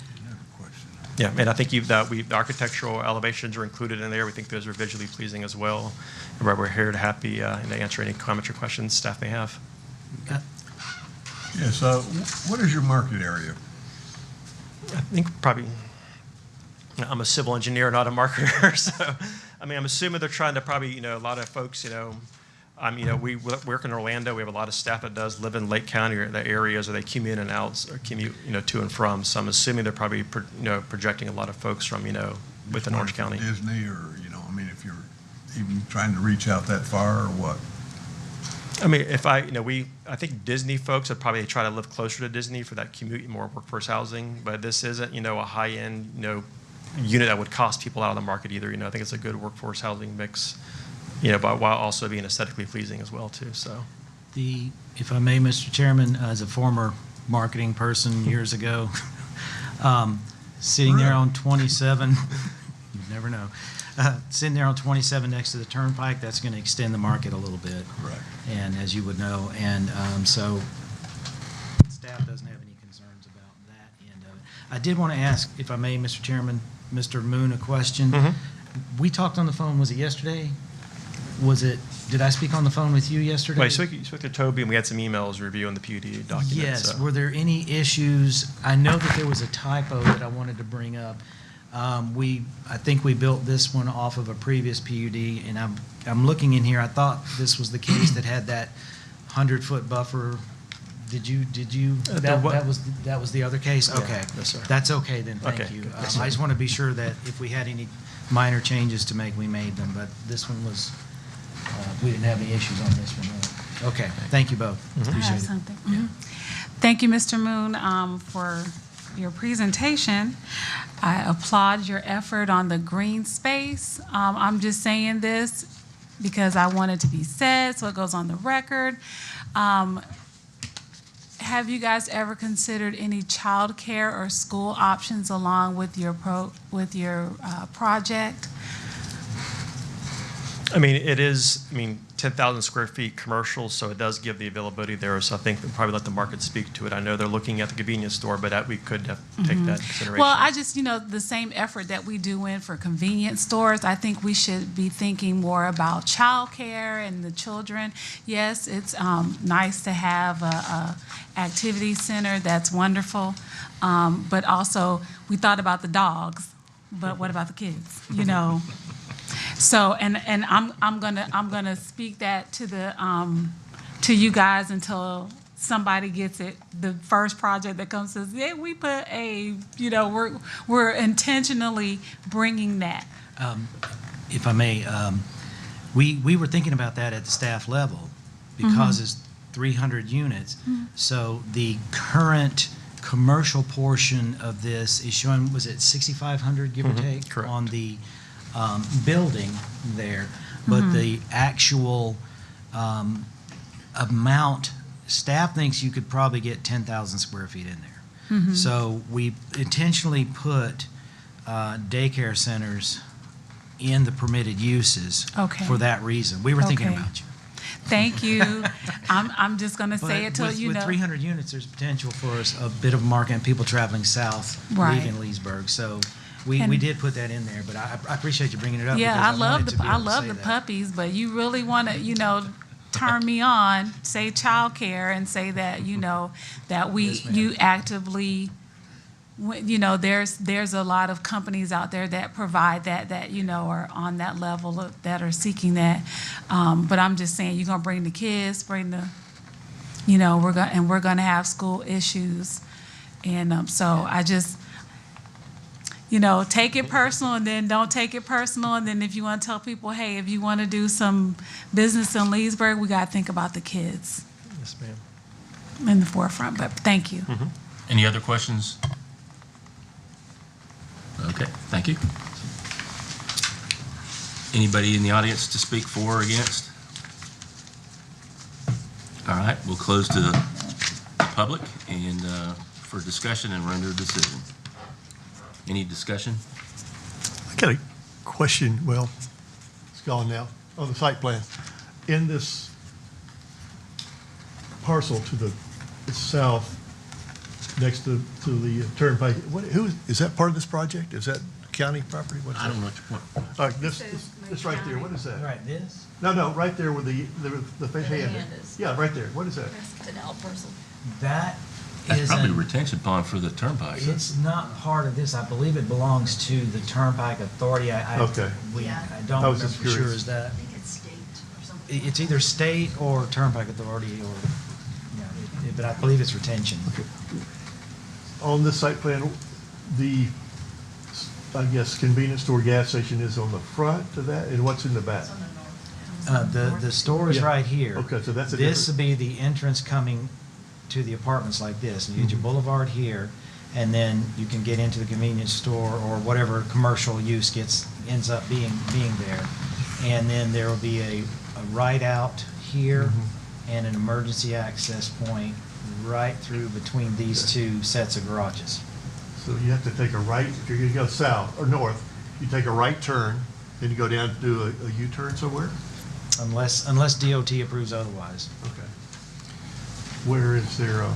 Yeah, and I think the architectural elevations are included in there. We think those are visually pleasing as well. And we're here to to answer any comments or questions staff may have. Yes, what is your market area? I think probably, I'm a civil engineer, not a marketer, so, I'm assuming they're trying to probably, a lot of folks, we work in Orlando. We have a lot of staff that does live in Lake County or the areas where they commute in and out, or commute, to and from. So I'm assuming they're probably, projecting a lot of folks from, within Orange County. Disney, or, if you're even trying to reach out that far, or what? I think Disney folks would probably try to live closer to Disney for that commute, more workforce housing. But this isn't, a high-end, unit that would cost people out of the market either. I think it's a good workforce housing mix, but while also being aesthetically pleasing as well too. So, If I may, Mr. Chairman, as a former marketing person years ago, sitting there on 27, you never know, sitting there on 27 next to the turnpike, that's going to extend the market a little bit. Right. And as you would know, and so staff doesn't have any concerns about that end of it. I did want to ask, if I may, Mr. Chairman, Mr. Moon, a question. We talked on the phone, was it yesterday? Did I speak on the phone with you yesterday? Right, so you spoke to Toby, and we had some emails reviewing the PUD document. Yes. So. Were there any issues? I know that there was a typo that I wanted to bring up. I think we built this one off of a previous PUD, and I'm looking in here. I thought this was the case that had that 100-foot buffer. Did you? That was the other case? Yeah. Okay. Yes, sir. That's okay then. Thank Okay, you. good. I just want to be sure that if we had any minor changes to make, we made them. But this one was, we didn't have any issues on this one. Okay. Thank you both. I Appreciate have it. something. Thank you, Mr. Moon, for your presentation. I applaud your effort on the green space. I'm just saying this because I want it to be said, so it goes on the record. Have you guys ever considered any childcare or school options along with your project? I mean, it is, 10,000 square feet commercial, so it does give the availability there. So I think we'll probably let the market speak to it. I know they're looking at the convenience store, but we could take that into consideration. Well, I just, the same effort that we do in for convenience stores, I think we should be thinking more about childcare and the children. Yes, it's nice to have a activity center. That's wonderful. But also, we thought about the dogs, but what about the kids, So, and I'm gonna speak that to you guys until somebody gets it. The first project that comes says, yeah, we put we're intentionally bringing that. If I may, we were thinking about that at the staff level because it's 300 units. So the current commercial portion of this is showing, was it 6,500 give or take? Correct. On the building there, but the actual amount, staff thinks you could probably get 10,000 square feet in there. So we intentionally put daycare centers in the permitted uses for that reason. We were thinking about you. Thank you. I'm just going to say it till with 300 units, there's potential for a bit of market and people traveling south, leaving Leesburg. So we did put that in there, but I appreciate you bringing it up. Yeah, because I love the puppies, but you really want to, turn me on, say childcare, and say that that you actively, there's a lot of companies out there that provide that are on that level that are seeking that. But I'm just saying, you're gonna bring the kids, we're gonna have school issues, and so I just. Take it personal and then don't take it personal. And then if you want to tell people, hey, if you want to do some business in Leesburg, we got to think about the kids. Yes, ma'am. In the forefront, but thank you. Any other questions? Okay, thank you. Anybody in the audience to speak for or against? All right, we'll close to the public and for discussion and render a decision. Any discussion? I got a question, well, it's gone now, on the site plan. In this parcel to the south, next to the turnpike, is that part of this project? Is that county property? What's I don't that? know what you want. This right there, what is that? Right, this? No, right there with the hand. is. Yeah, right there, what is that? Canal parcel. That That's is probably a retention pond for the turnpike. It's not part of this. I believe it belongs to the Turnpike Authority. Okay. I don't I was remember just for sure. curious. Is that? I think it's state or something. It's either state or Turnpike Authority, or but I believe it's retention. Okay. On this site plan, the, I guess, convenience store gas station is on the front of that, and what's in the back? It's on the north. The store is Yeah. right here. Okay, so that's a This would different- be the entrance coming to the apartments like this. And you get your boulevard here, and then you can get into the convenience store or whatever commercial use ends up being there. And then there will be a right out here and an emergency access point right through between these two sets of garages. So you have to take a right, if you're gonna go south or north, you take a right turn, then you go down to do a U-turn somewhere? Unless DOT approves otherwise. Okay. Where is there a, The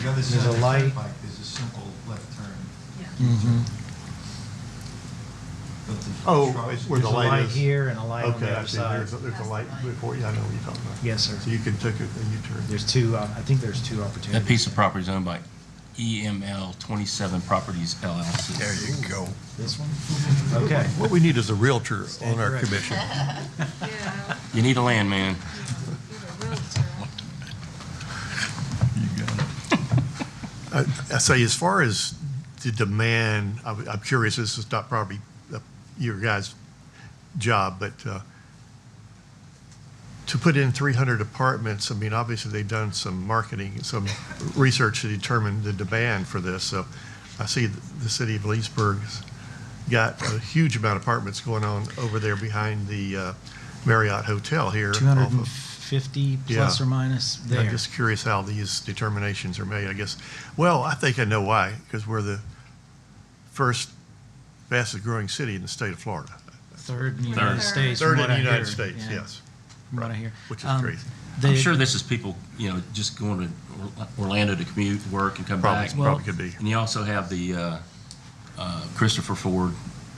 other There's side a of the light. turnpike is a simple left turn. Mhm. But the oh, shrubs- it's where the There's a light light is? here and a light on Okay, the I other see, side. there's a light before you, I know what you're talking about. Yes, sir. So you can take a U-turn. There's two, I think there's two opportunities. That piece of property is owned by EML 27 Properties LLC. There you go. This one? Okay. What we need is a realtor on our corrected. commission. You need a landman. You got it. I say, as far as the demand, I'm curious, this is not probably your guys' job, but to put in 300 apartments, I mean, obviously they've done some marketing, some research to determine the demand for this. So I see the city of Leesburg's got a huge amount of apartments going on over there behind the Marriott Hotel here. off of- 250 plus Yeah. or minus I'm there. just curious how these determinations are made, I guess. Well, I think I know why, because we're the first fastest growing city in the state of Florida. Third in the United States. Third from in what the I United hear. States, Yeah, yes. from what I hear. Which is crazy. I'm sure this is people, just going to Orlando to commute, work, and come Probably, back. probably could be. And you also have the Christopher Ford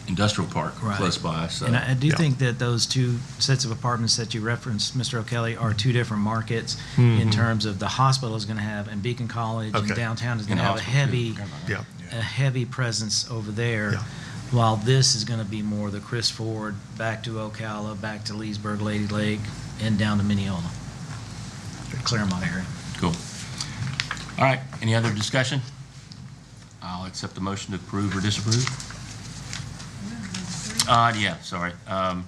Industrial Park Right. close by, so. And I do Yeah. think that those two sets of apartments that you referenced, Mr. O'Kelly, are two different markets in terms of the hospital is going to have, and Beacon College and Okay. downtown is going And to have hospital, too. Yeah. a heavy presence over there. Yeah. While this is going to be more the Chris Ford, back to Ocala, back to Leesburg, Lady Lake, and down to Mineola, Claremont area. Cool. All right, any other discussion? I'll accept the motion to approve or disapprove. Yeah, sorry. On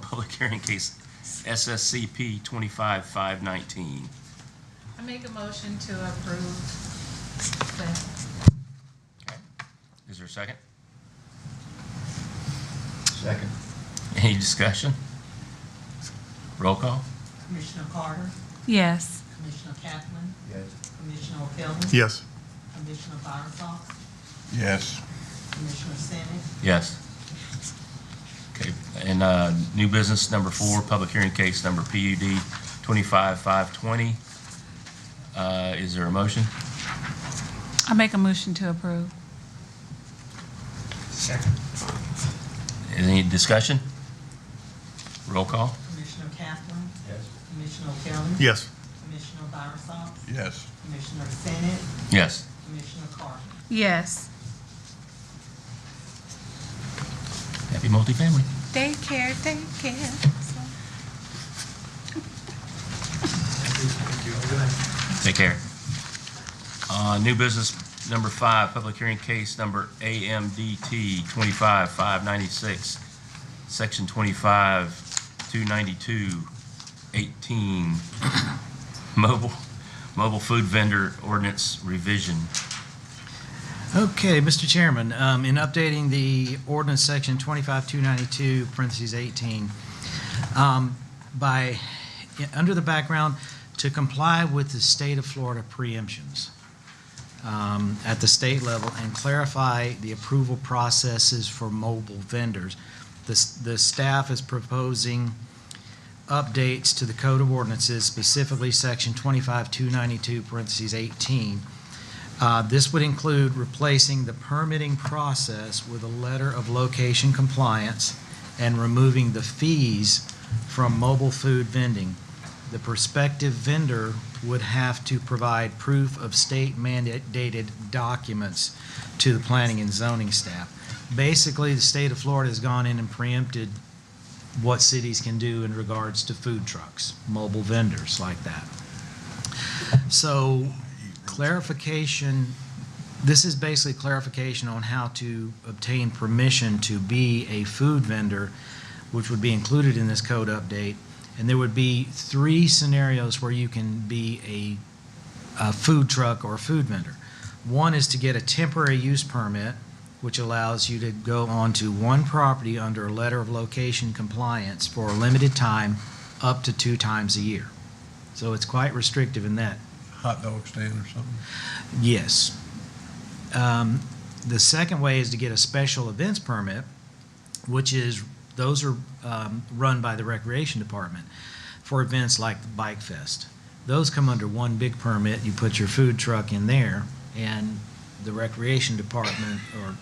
public hearing case SSCP 25519. I make a motion to approve that. Is there a second? Second. Any discussion? Roll call? Commissioner Carter, Yes. Commissioner Kaplan, Yes. Commissioner O'Kelly. Yes. Commissioner Firefox, Yes. Commissioner Senick, Yes. Okay, and new business number 4, public hearing case number PUD 25520. Is there a motion? I make a motion to approve. Second. Any discussion? Roll call? Commissioner Kaplan, Yes. Commissioner O'Kelly. Yes. Commissioner Firefox, Yes. Commissioner Senick, Yes. Commissioner Carter. Yes. Happy multifamily. Daycare, daycare. Take care. New business number 5, public hearing case number AMDT 25596, section 25292, 18, mobile food vendor ordinance revision. Okay, Mr. Chairman, in updating the ordinance section 25292, parentheses 18, under the background, to comply with the state of Florida preemptions at the state level and clarify the approval processes for mobile vendors, the staff is proposing updates to the Code of Ordinances, specifically section 25292, parentheses 18. This would include replacing the permitting process with a letter of location compliance and removing the fees from mobile food vending. The prospective vendor would have to provide proof of state mandated documents to the planning and zoning staff. Basically, the state of Florida has gone in and preempted what cities can do in regards to food trucks, mobile vendors like that. So clarification, this is basically clarification on how to obtain permission to be a food vendor, which would be included in this code update. And there would be 3 scenarios where you can be a food truck or a food vendor. One is to get a temporary use permit, which allows you to go onto one property under a letter of location compliance for a limited time, up to 2 times a year. So it's quite restrictive in that. Hot dog stand or something? Yes. The second way is to get a special events permit, which is, those are run by the Recreation Department for events like the Bike Fest. Those come under one big permit. You put your food truck in there, and the Recreation Department, or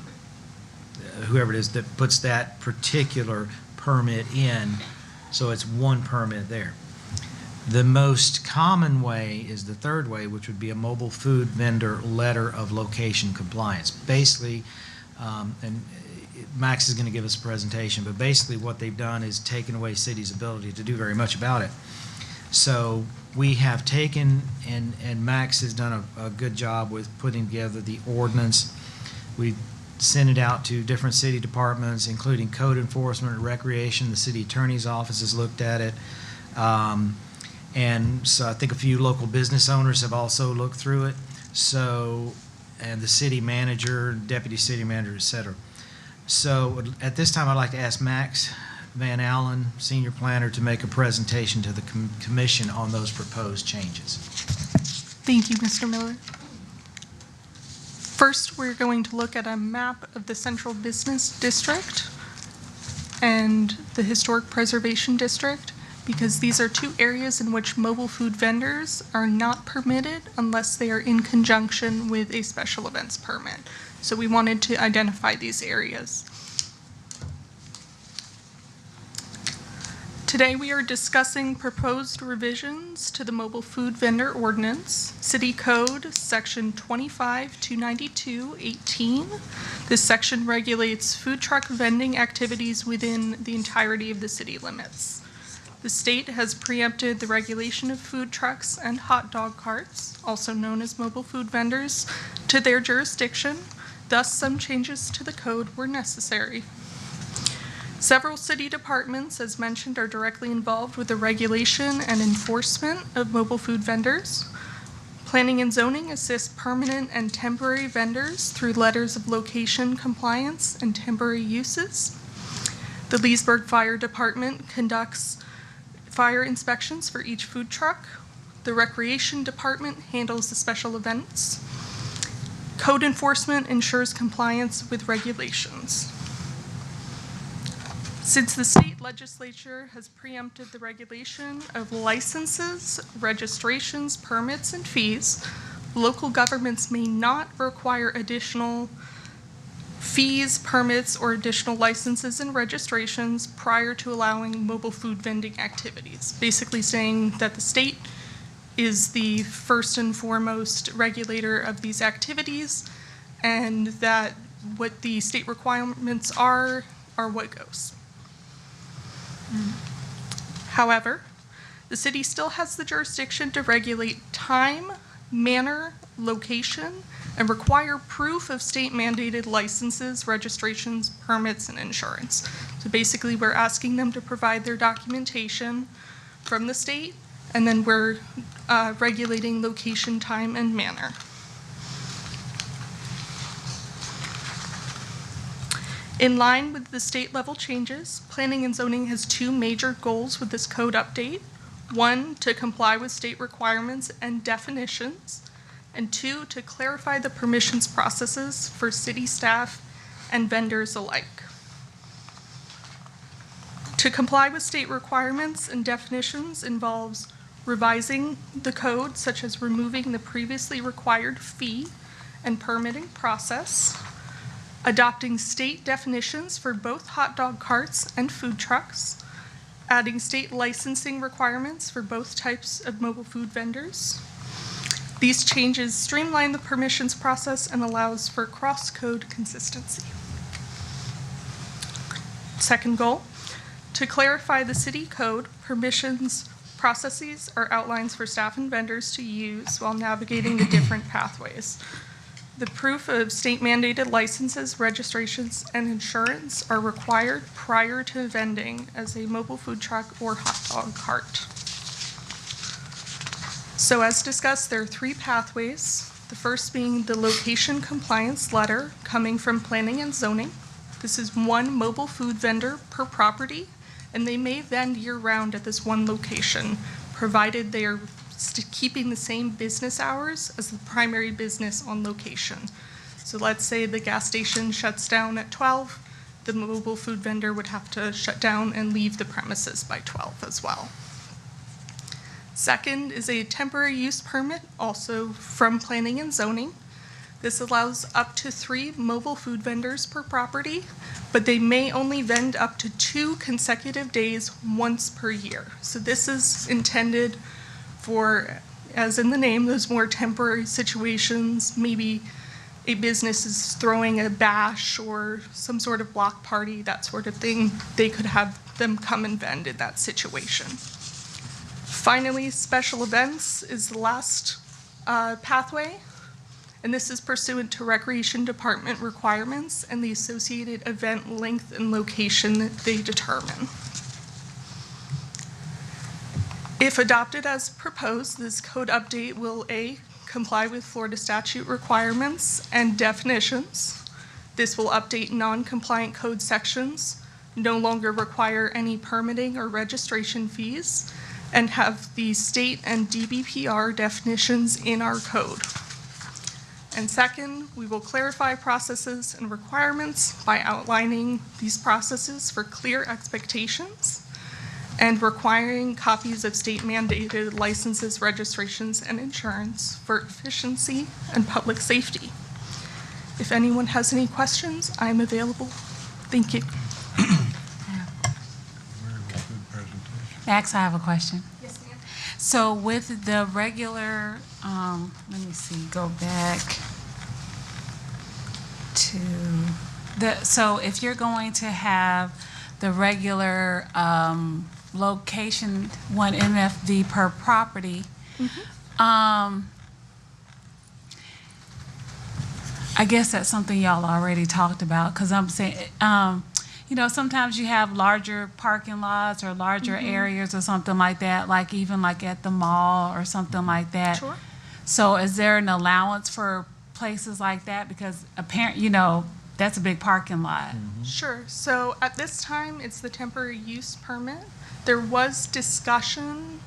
whoever it is that puts that particular permit in, so it's one permit there. The most common way is the third way, which would be a mobile food vendor letter of location compliance. Basically, and Max is going to give us a presentation, but basically what they've done is taken away city's ability to do very much about it. So we have taken, and Max has done a good job with putting together the ordinance. We've sent it out to different city departments, including code enforcement and recreation. The city attorney's office has looked at it. And so I think a few local business owners have also looked through it. So, and the city manager, deputy city manager, et cetera. So at this time, I'd like to ask Max Van Allen, senior planner, to make a presentation to the commission on those proposed changes. Thank you, Mr. Miller. First, we're going to look at a map of the Central Business District and the Historic Preservation District, because these are two areas in which mobile food vendors are not permitted unless they are in conjunction with a special events permit. So we wanted to identify these areas. Today we are discussing proposed revisions to the mobile food vendor ordinance, City Code Section 25-292-18. This section regulates food truck vending activities within the entirety of the city limits. The state has preempted the regulation of food trucks and hot dog carts, also known as mobile food vendors, to their jurisdiction. Thus, some changes to the code were necessary. Several city departments, as mentioned, are directly involved with the regulation and enforcement of mobile food vendors. Planning and zoning assists permanent and temporary vendors through letters of location compliance and temporary uses. The Leesburg Fire Department conducts fire inspections for each food truck. The Recreation Department handles the special events. Code enforcement ensures compliance with regulations. Since the state legislature has preempted the regulation of licenses, registrations, permits, and fees, local governments may not require additional fees, permits, or additional licenses and registrations prior to allowing mobile food vending activities. Basically saying that the state is the first and foremost regulator of these activities, and that what the state requirements are what goes. However, the city still has the jurisdiction to regulate time, manner, location, and require proof of state-mandated licenses, registrations, permits, and insurance. So basically, we're asking them to provide their documentation from the state, and then we're regulating location, time, and manner. In line with the state level changes, planning and zoning has two major goals with this code update. One, to comply with state requirements and definitions, and two, to clarify the permissions processes for city staff and vendors alike. To comply with state requirements and definitions involves revising the code, such as removing the previously required fee and permitting process, adopting state definitions for both hot dog carts and food trucks, adding state licensing requirements for both types of mobile food vendors. These changes streamline the permissions process and allows for cross-code consistency. Second goal, to clarify the city code, permissions processes are outlines for staff and vendors to use while navigating the different pathways. The proof of state-mandated licenses, registrations, and insurance are required prior to vending as a mobile food truck or hot dog cart. So as discussed, there are three pathways. The first being the location compliance letter coming from planning and zoning. This is one mobile food vendor per property, and they may vend year-round at this one location, provided they are keeping the same business hours as the primary business on location. So let's say the gas station shuts down at 12, the mobile food vendor would have to shut down and leave the premises by 12 as well. Second is a temporary use permit, also from planning and zoning. This allows up to 3 mobile food vendors per property, but they may only vend up to 2 consecutive days once per year. So this is intended for, as in the name, those more temporary situations. Maybe a business is throwing a bash or some sort of block party, that sort of thing. They could have them come and vend in that situation. Finally, special events is the last pathway, and this is pursuant to Recreation Department requirements and the associated event length and location that they determine. If adopted as proposed, this code update will A, comply with Florida statute requirements and definitions. This will update non-compliant code sections, no longer require any permitting or registration fees, and have the state and DBPR definitions in our code. And second, we will clarify processes and requirements by outlining these processes for clear expectations and requiring copies of state mandated licenses, registrations, and insurance for efficiency and public safety. If anyone has any questions, I'm available. Thank you. Max, I have a question. Yes, ma'am. So with the regular, let me see, go back to so if you're going to have the regular location, 1 MFD per property, I guess that's something y'all already talked about, because I'm saying, you know, sometimes you have larger parking lots or larger areas or something like that, like even like at the mall or something like that. Sure. So is there an allowance for places like that? Because apparently, you know, that's a big parking lot. Sure. So at this time, it's the temporary use permit. There was discussion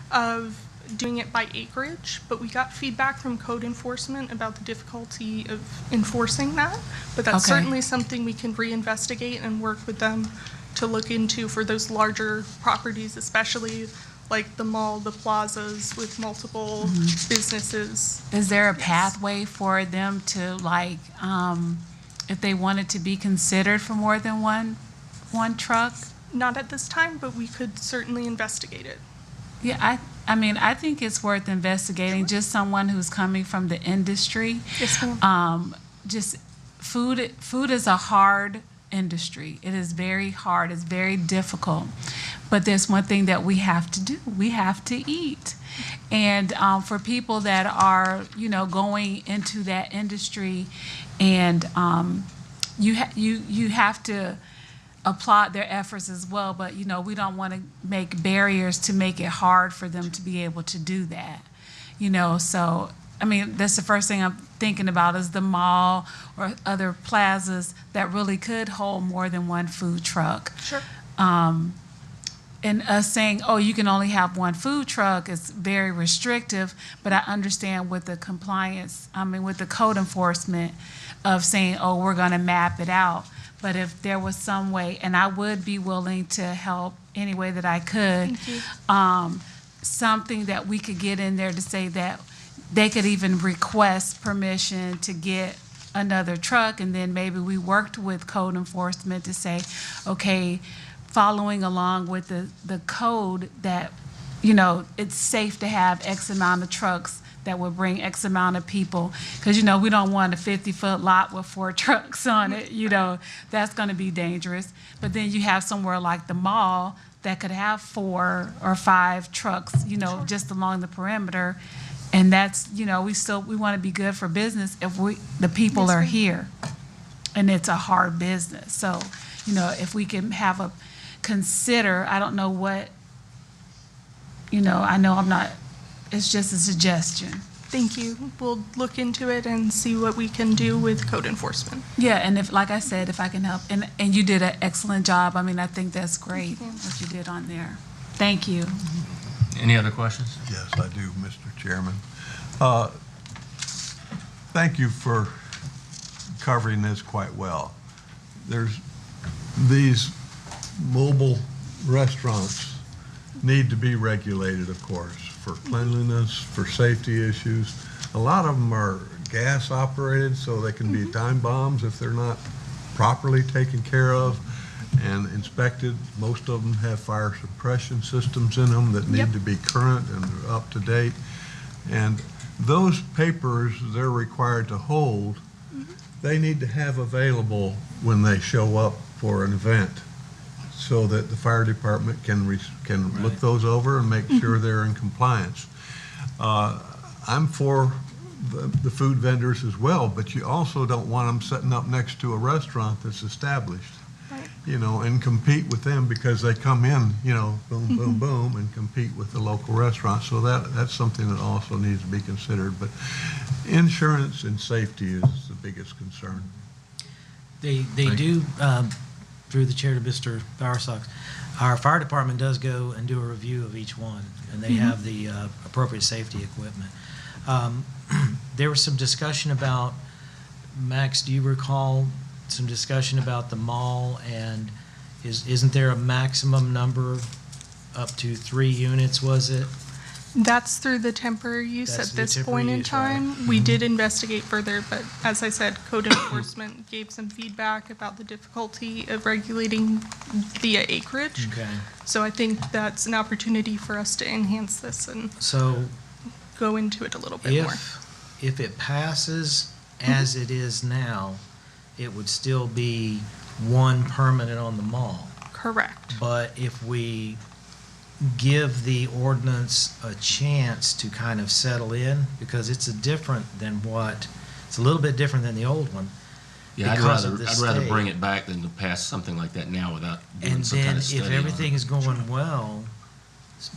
of doing it by acreage, but we got feedback from code enforcement about the difficulty of enforcing that. But that's Okay. certainly something we can reinvestigate and work with them to look into for those larger properties, especially like the mall, the plazas with multiple businesses. Is there a pathway for them to, like, if they wanted to be considered for more than one truck? Not at this time, but we could certainly investigate it. Yeah, I mean, I think it's worth investigating, just someone who's coming from the industry. Yes, ma'am. Just food is a hard industry. It is very hard, it's very difficult. But there's one thing that we have to do, we have to eat. And for people that are, you know, going into that industry, and you have to applaud their efforts as well, but you know, we don't want to make barriers to make it hard for them to be able to do that. You know, so I mean, that's the first thing I'm thinking about is the mall or other plazas that really could hold more than one food truck. Sure. And us saying, oh, you can only have one food truck is very restrictive, but I understand with the compliance, I mean, with the code enforcement of saying, oh, we're gonna map it out. But if there was some way, and I would be willing to help any way that I could, something that we could get in there to say that they could even request permission to get another truck, and then maybe we worked with code enforcement to say, okay, following along with the code that, you know, it's safe to have X amount of trucks that would bring X amount of people. Because, you know, we don't want a 50-foot lot with 4 trucks on it, you know, that's gonna be dangerous. But then you have somewhere like the mall that could have 4 or 5 trucks, you know, just along the perimeter. And that's, you know, we wanna be good for business if the people are here. And it's a hard business. So, you know, if we can have consider, I don't know what, you know, I know I'm not, it's just a suggestion. Thank you. We'll look into it and see what we can do with code enforcement. Yeah, and if, like I said, if I can help, and you did an excellent job. I mean, I think that's great what you did on there. Thank you. Any other questions? Yes, I do, Mr. Chairman. Thank you for covering this quite well. There's these mobile restaurants need to be regulated, of course, for cleanliness, for safety issues. A lot of them are gas operated, so they can be time bombs if they're not properly taken care of and inspected. Most of them have fire suppression systems in them that need to be current and up to date. And those papers they're required to hold, they need to have available when they show up for an event, so that the fire department can look those over and make sure they're in compliance. I'm for the food vendors as well, but you also don't want them setting up next to a restaurant that's established, you know, and compete with them because they come in, you know, boom, boom, boom, and compete with the local restaurant. So that's something that also needs to be considered. But insurance and safety is the biggest concern. They do, through the chair to Mr. Bowersox, our fire department does go and do a review of each one, and they have the appropriate safety equipment. There was some discussion about, Max, do you recall some discussion about the mall, and isn't there a maximum number up to 3 units, was it? That's through the temporary use That's at the this temporary point in use, right. time. We did investigate further, but as I said, code enforcement gave some feedback about the difficulty of regulating via acreage. Okay. So I think that's an opportunity for us to enhance this and So go into it a little bit more. if it passes as it is now, it would still be 1 permanent on the mall. Correct. But if we give the ordinance a chance to kind of settle in, because it's a little bit different than the old one. Yeah, I'd because of rather the bring state. it back than to pass something like that now without doing And some kind then of study if on it. everything is going well,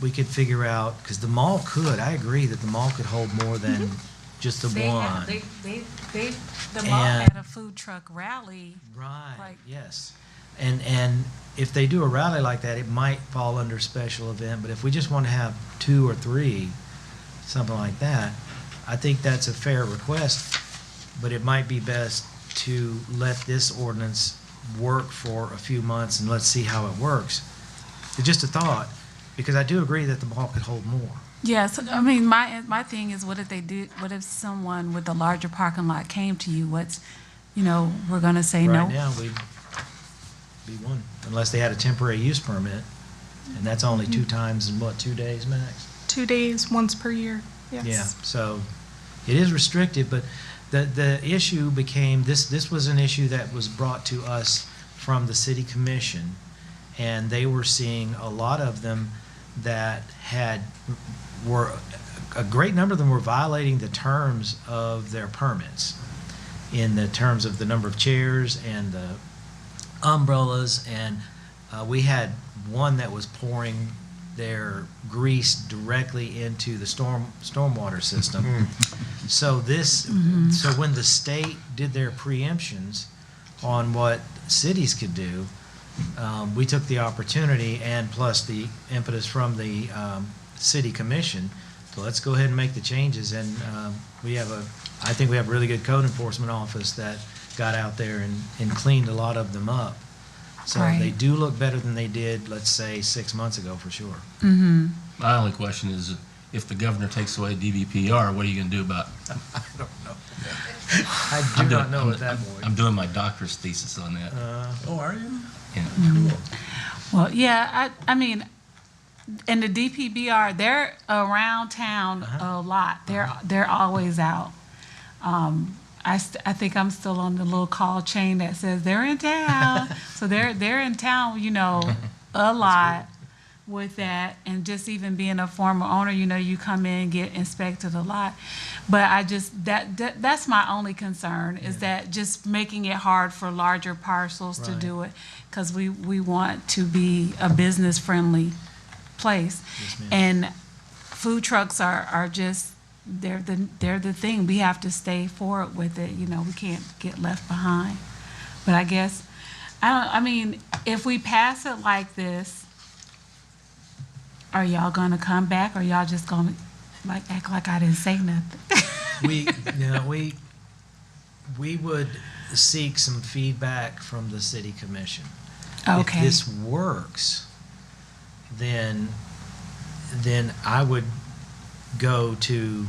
we could figure out, because the mall could, I agree that the mall could hold more than just the They one. had, the mall And- had a food truck rally. Right, Like- yes. And if they do a rally like that, it might fall under special event, but if we just want to have 2 or 3, something like that, I think that's a fair request, but it might be best to let this ordinance work for a few months and let's see how it works. It's just a thought, because I do agree that the mall could hold more. Yes, I mean, my thing is, what if someone with a larger parking lot came to you, we're gonna say no? Right now, we'd be 1, unless they had a temporary use permit, and that's only 2 times in 2 days max? 2 days, once per year, yes. Yeah, so it is restricted, but the issue became, this was an issue that was brought to us from the city commission, and they were seeing a lot of them that a great number of them were violating the terms of their permits, in the terms of the number of chairs and the umbrellas, and we had one that was pouring their grease directly into the stormwater system. So so when the state did their preemptions on what cities could do, we took the opportunity, and plus the impetus from the city commission, so let's go ahead and make the changes. And I think we have a really good code enforcement office that got out there and cleaned a lot of them up. So Right. they do look better than they did, let's say, 6 months ago, for sure. Mm-hmm. My only question is, if the governor takes away DVPR, what are you gonna do about it? I do not know at that point. I'm doing my doctor's thesis on that. Oh, are you? Yeah. Well, yeah, I mean, and the DPBR, they're around town a lot. They're always out. I think I'm still on the little call chain that says they're in town. So they're in town, a lot with that. And just even being a former owner, you come in and get inspected a lot. But I just, that's my only concern, is that just making it hard for larger parcels to do it, because we want to be a business-friendly place. Yes, ma'am. And food trucks are just, they're the thing. We have to stay forward with it, we can't get left behind. But I guess, if we pass it like this, are y'all gonna come back, or y'all just gonna act like I didn't say nothing? We would, seek some feedback from the city commission. Okay. If this works, then I would go to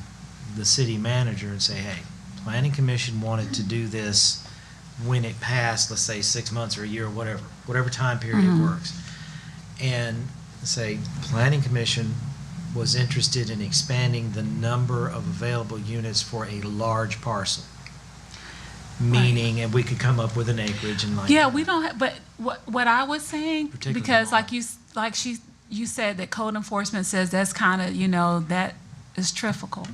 the city manager and say, hey, planning commission wanted to do this when it passed, let's say 6 months or a year or whatever time period it works. And say, planning commission was interested in expanding the number of available units for a large parcel. Meaning, and we could come up with an acreage and like. Yeah, we don't have, but what I was saying, Particularly because mall. you said that code enforcement says that's kind of, that is triffical.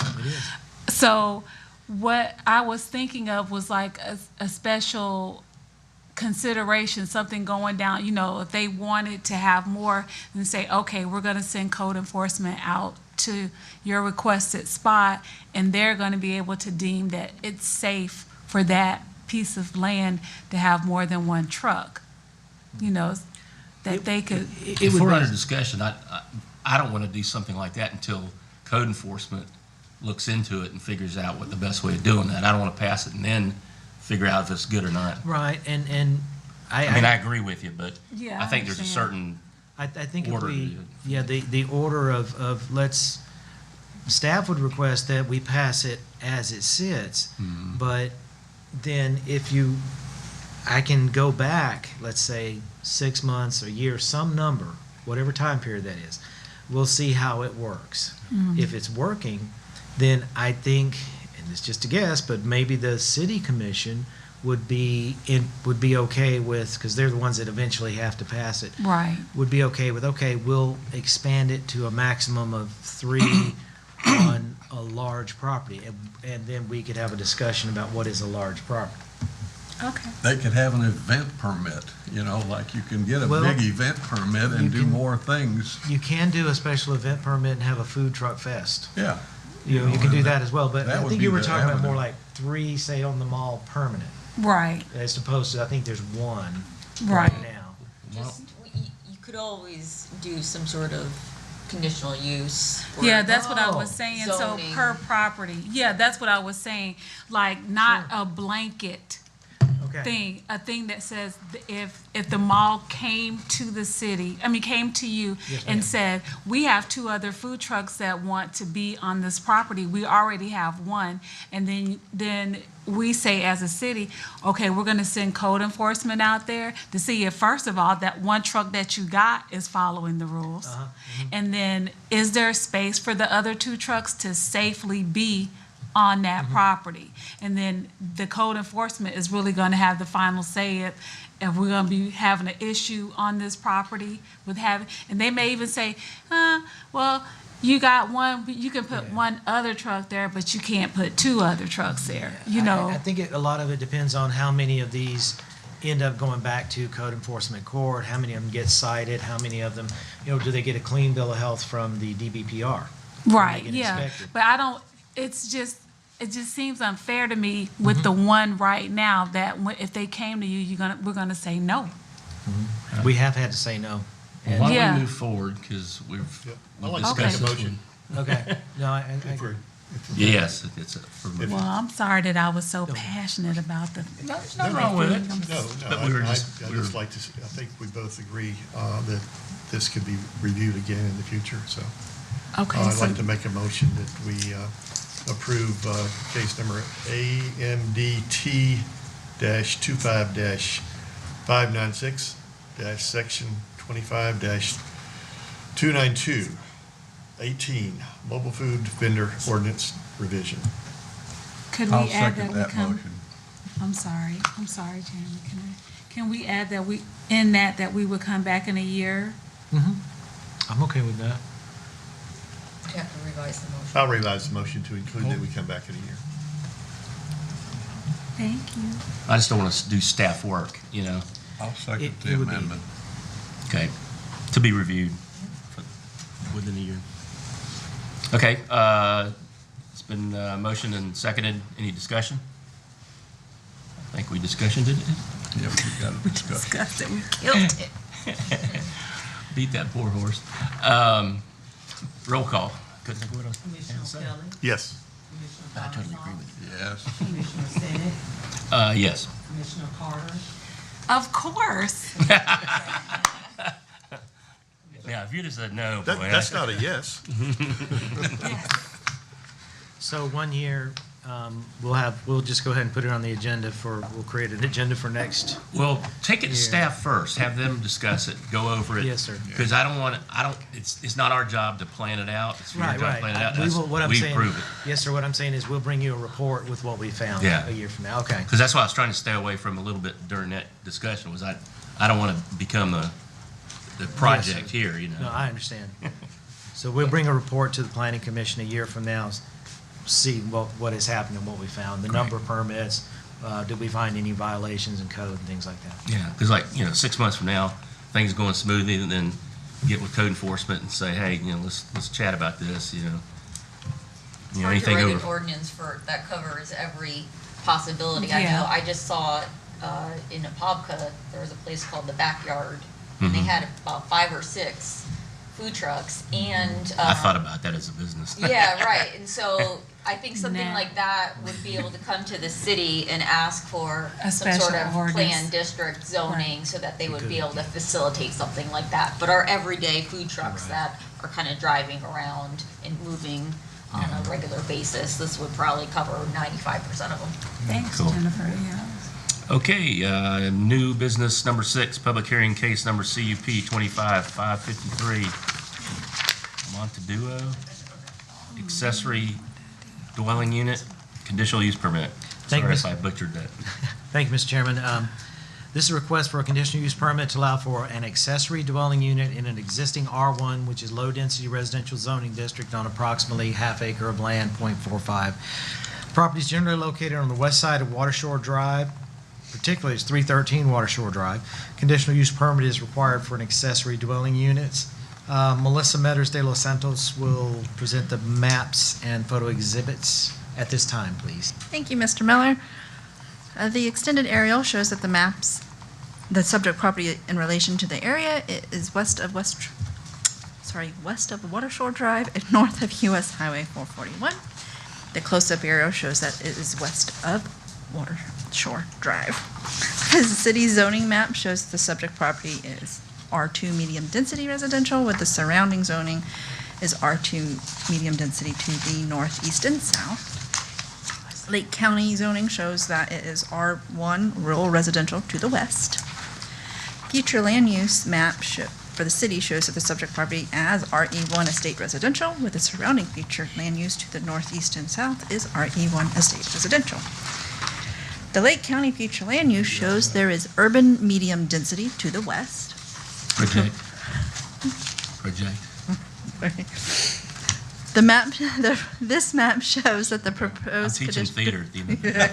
It is. So what I was thinking of was like a special consideration, something going down, if they wanted to have more, then say, okay, we're going to send code enforcement out to your requested spot, and they're going to be able to deem that it's safe for that piece of land to have more than one truck, that they could. If we're under discussion, I don't want to do something like that until code enforcement looks into it and figures out what the best way of doing that. I don't want to pass it and then figure out if it's good or not. Right, and I agree with you, but Yeah, I think there's a understand. certain I think if order we, to do it. yeah, the order of staff would request that we pass it as it sits, but then I can go back, let's say 6 months, a year, some number, whatever time period that is. We'll see how it works. If it's working, then I think, and it's just a guess, but maybe the city commission would be okay with, because they're the ones that eventually have to pass it. Right. Would be okay with, okay, we'll expand it to a maximum of 3 on a large property, and then we could have a discussion about what is a large property. Okay. They could have an event permit, like you can get a Well, big event permit and do can- more things. You can do a special event permit and have a food truck fest. Yeah. You can do that as well, but that I would think be you were the talking about more avenue. like 3, say, on the mall permanent, Right. as opposed to, I think there's 1 Right. now. You could always do some sort of conditional use. or- Yeah, that's what I was saying. So Zoning. per property. Yeah, that's what I was saying. Like not a blanket Okay. thing, a thing that says if the mall came to the city, came to you Yes, and ma'am. said, we have 2 other food trucks that want to be on this property. We already have one. And then we say as a city, okay, we're going to send code enforcement out there to see if, first of all, that one truck that you got is following the rules. And then is there space for the other 2 trucks to safely be on that property? And then the code enforcement is really going to have the final say if we're going to be having an issue on this property with having, and they may even say, well, you got one, but you can put one other truck there, but you can't put 2 other trucks there, I think a lot of it depends on how many of these end up going back to code enforcement court, how many of them get cited, how many of them, do they get a clean bill of health from the DBPR? Right, get yeah. inspected. But it just seems unfair to me with the one right now that if they came to you, we're gonna say no. We have had to say no. Well, why Yeah. don't we move forward, because we've I'd like to make a discussed this motion. one. Okay, no, I If we're- Yes, it's Well, I'm sorry that I was so passionate about the. There's nothing wrong with it. No, But we were I just- we just were- like to, I think we both agree that this could be reviewed again in the future, so. Okay, I'd so like to make a motion that we approve case number AMDT-25-596-section 25-292, 18, mobile food vendor ordinance revision. could we I'll add second that we that come? motion. I'm sorry, Jeremy. Can we add that we we would come back in a year? I'm okay with that. You have to revise the motion. I'll revise the motion to include that we come back in a year. Thank you. I just don't want to do staff work, I'll second It the would be- amendment. Okay, to be reviewed within a year. Okay, it's been motioned and seconded. Any discussion? I think we discussed it. Yep, we got a discussion. Discussed it, we killed it. Beat that poor horse. Roll call. Couldn't think of what else. Commissioner Kelly, Yes. Commissioner I totally Donaldson, agree with you. Yes. Commissioner Bennett, Yes. Commissioner Carter? Of course. Yeah, if you'd have said no, boy. That's not a yes. So 1 year, we'll just go ahead and put it on the agenda we'll create an agenda for next. Well, take it to Yeah. staff first, have them discuss it, go over it. Yes, sir. Because it's not our job to plan it out, it's your Right, job to right. plan it out. What I'm We saying, approve it. yes, sir, what I'm saying is we'll bring you a report with what we found Yeah. a year from now. Okay. Because that's why I was trying to stay away from a little bit during that discussion, was I don't want to become the project here, you No, know. I understand. So we'll bring a report to the planning commission a year from now, see what has happened and what we found, the number of permits, did we find any violations in code and things like that. Yeah, because 6 months from now, things going smoothly, and then get with code enforcement and say, hey, let's chat about this, Hard to anything write an over. ordinance that covers every possibility. I Yeah. know, I just saw in Apopka, there was a place called The Backyard, and they Mhm. had about 5 or 6 food trucks, and. I thought about that as a business. Yeah, right, and so I think something Nah. like that would be able to come to the city and ask for A some sort special of ordinance. planned district zoning, so that they would be able to facilitate something like that. But our everyday food trucks that are kind of driving around and moving on a regular basis, this would probably cover 95% of them. Thanks, Cool. Jennifer, yeah. Okay, new business number 6, public hearing case number CUP 25-553. Monteduo, accessory dwelling unit, conditional use permit. Thank you, Sorry Mr. if I butchered that. Thank you, Mr. Chairman. This is a request for a conditional use permit to allow for an accessory dwelling unit in an existing R1, which is low-density residential zoning district on approximately half acre of land, .45. Property is generally located on the west side of Watershore Drive, particularly it's 313 Watershore Drive. Conditional use permit is required for an accessory dwelling units. Melissa Metters de los Santos will present the maps and photo exhibits at this time, please. Thank you, Mr. Miller. The extended aerial shows that the subject property in relation to the area is west of Watershore Drive and north of US Highway 441. The close-up aerial shows that it is west of Watershore Drive. The city zoning map shows the subject property is R2 medium density residential, with the surrounding zoning is R2 medium density to the northeast and south. Lake County zoning shows that it is R1 rural residential to the west. Future land use map for the city shows that the subject property as RE1 estate residential, with the surrounding future land use to the northeast and south is RE1 estate residential. The Lake County future land use shows there is urban medium density to the west. Project. This map shows that the I'm proposed teaching condition- theater at the end of the day.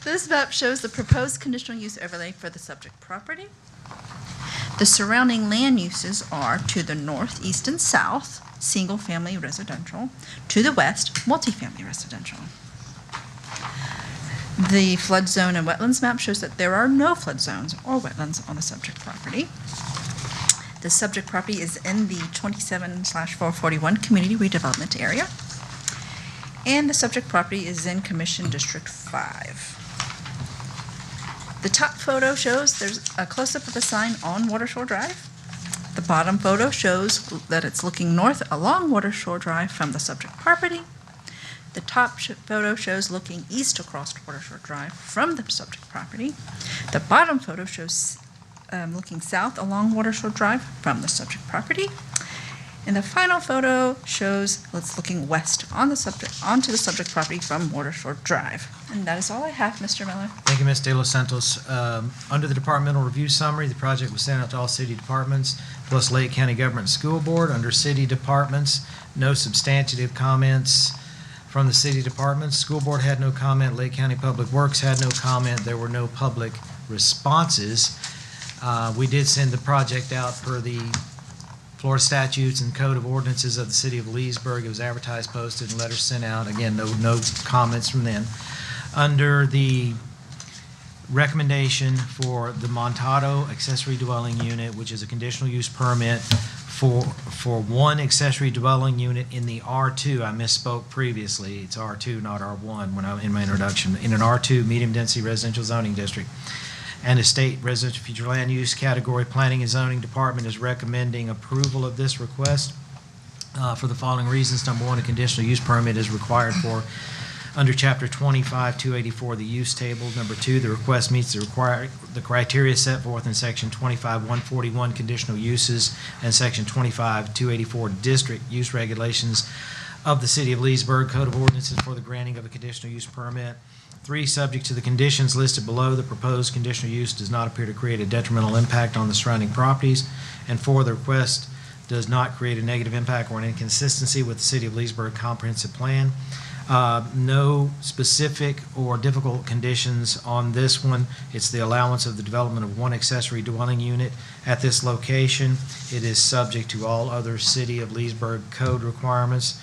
This map shows the proposed conditional use overlay for the subject property. The surrounding land uses are to the north, east, and south, single-family residential, to the west, multifamily residential. The flood zone and wetlands map shows that there are no flood zones or wetlands on the subject property. The subject property is in the 27/441 community redevelopment area. And the subject property is in Commission District 5. The top photo shows there's a close-up of a sign on Watershore Drive. The bottom photo shows that it's looking north along Watershore Drive from the subject property. The top photo shows looking east across Watershore Drive from the subject property. The bottom photo shows looking south along Watershore Drive from the subject property. And the final photo shows it's looking west onto the subject property from Watershore Drive. And that is all I have, Mr. Miller. Thank you, Ms. De Los Santos. Under the departmental review summary, the project was sent out to all city departments, plus Lake County Government School Board. Under city departments, no substantive comments from the city departments. School Board had no comment. Lake County Public Works had no comment. There were no public responses. We did send the project out per the Florida statutes and code of ordinances of the city of Leesburg. It was advertised, posted, and letters sent out. Again, no comments from them. Under the recommendation for the Montado accessory dwelling unit, which is a conditional use permit for one accessory dwelling unit in the R2. I misspoke previously. It's R2, not R1 in my introduction. In an R2 medium-density residential zoning district. And the state residential future land use category planning and zoning department is recommending approval of this request for the following reasons. Number one, a conditional use permit is required for under Chapter 25, 284, the use table. Number two, the request meets the criteria set forth in Section 25, 141 conditional uses and Section 25, 284 district use regulations of the City of Leesburg Code of Ordinances for the granting of a conditional use permit. Three, subject to the conditions listed below, the proposed conditional use does not appear to create a detrimental impact on the surrounding properties. And four, the request does not create a negative impact or an inconsistency with the City of Leesburg comprehensive plan. No specific or difficult conditions on this one. It's the allowance of the development of one accessory dwelling unit at this location. It is subject to all other City of Leesburg code requirements,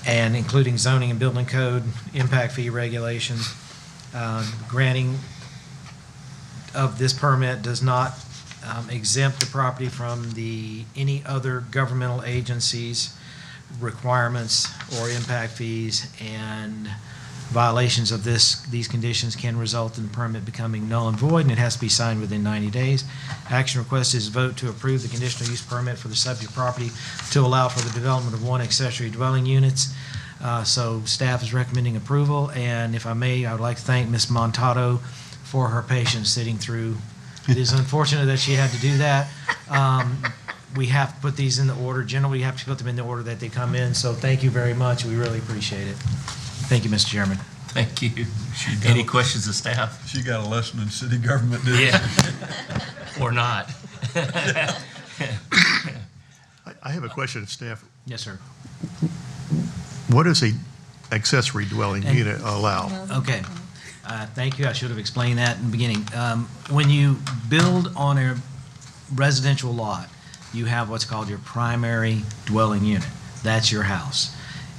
and including zoning and building code, impact fee regulations. Granting of this permit does not exempt the property from any other governmental agencies' requirements or impact fees, and violations of these conditions can result in the permit becoming null and void, and it has to be signed within 90 days. Action request is vote to approve the conditional use permit for the subject property to allow for the development of one accessory dwelling units. So staff is recommending approval, and if I may, I would like to thank Ms. Montato for her patience sitting through. It is unfortunate that she had to do that. We have to put these in the order. Generally, we have to put them in the order that they come in, so thank you very much. We really appreciate it. Thank you, Mr. Chairman. Thank you. Any questions of staff? She got a lesson in city government, didn't she? Yeah. Or not. I have a question of staff. Yes, sir. What does a accessory dwelling unit allow? Okay. Thank you. I should have explained that in the beginning. When you build on a residential lot, you have what's called your primary dwelling unit. That's your house.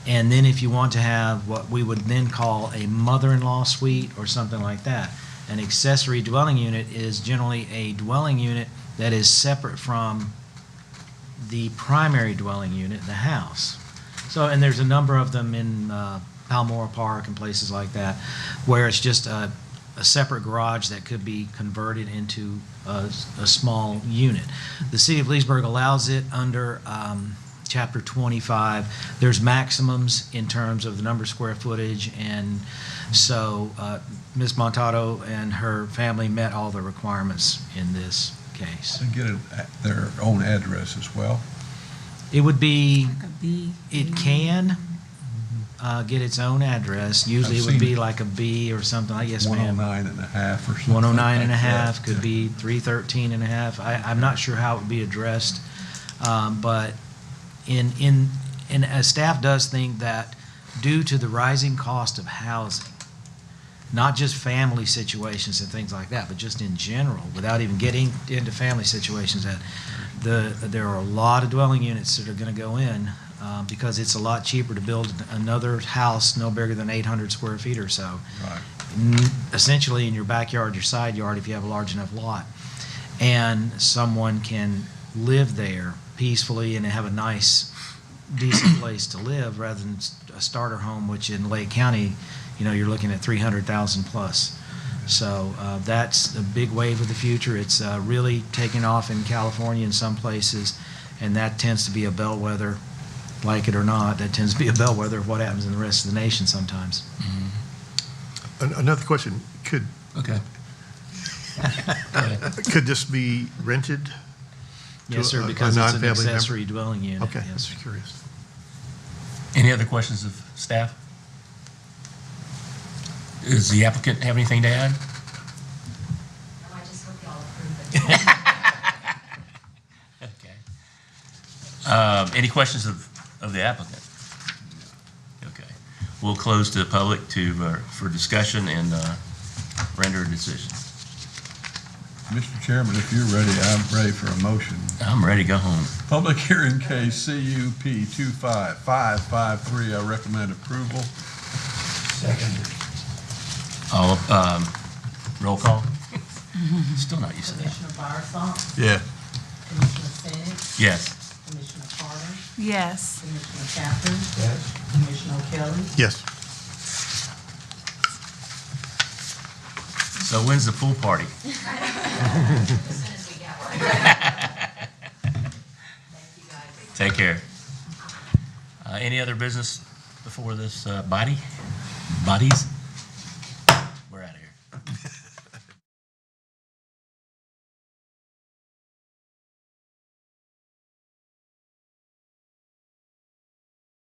And then if you want to have what we would then call a mother-in-law suite or something like that, an accessory dwelling unit is generally a dwelling unit that is separate from the primary dwelling unit, the house. So, and there's a number of them in Palmora Park and places like that, where it's just a separate garage that could be converted into a small unit. The City of Leesburg allows it under Chapter 25. There's maximums in terms of the number of square footage, and so Ms. Montato and her family met all the requirements in this case. And get their own address as well? It would be, Like a B. it can get its own address. Usually it would be like a B or something. Yes, ma'am. 109 and a half or something. 109 and a like half, that. could be 313 and a half. I'm not sure how it would be addressed, but as staff does think that due to the rising cost of housing, not just family situations and things like that, but just in general, without even getting into family situations, that there are a lot of dwelling units that are going to go in because it's a lot cheaper to build another house no bigger than 800 square feet or so. Right. Essentially in your backyard, your side yard, if you have a large enough lot. And someone can live there peacefully and have a nice, decent place to live rather than a starter home, which in Lake County, you're looking at 300,000 plus. So that's a big wave of the future. It's really taking off in California in some places, and that tends to be a bellwether, like it or not, that tends to be a bellwether of what happens in the rest of the nation sometimes. Another question, could this be rented? Yes, to sir, a because it's an non-family member? accessory dwelling unit. Okay, Yes. just curious. Any other questions of staff? Does the applicant have anything to add? I just hope y'all approve it. Okay. Any questions of the applicant? Okay. We'll close to the public for discussion and render a decision. Mr. Chairman, if you're ready, I'm ready for a motion. I'm ready to go home. Public hearing case CUP 25553, I recommend approval. Second. All, roll call? Still not used to that. Commissioner Barsong, Yeah. Commissioner Sims, Yes. Yes. Commissioner Chapman? Yes. Commissioner O'Kelly? Yes. So when's the pool party? Take care. Any other business before this bodies?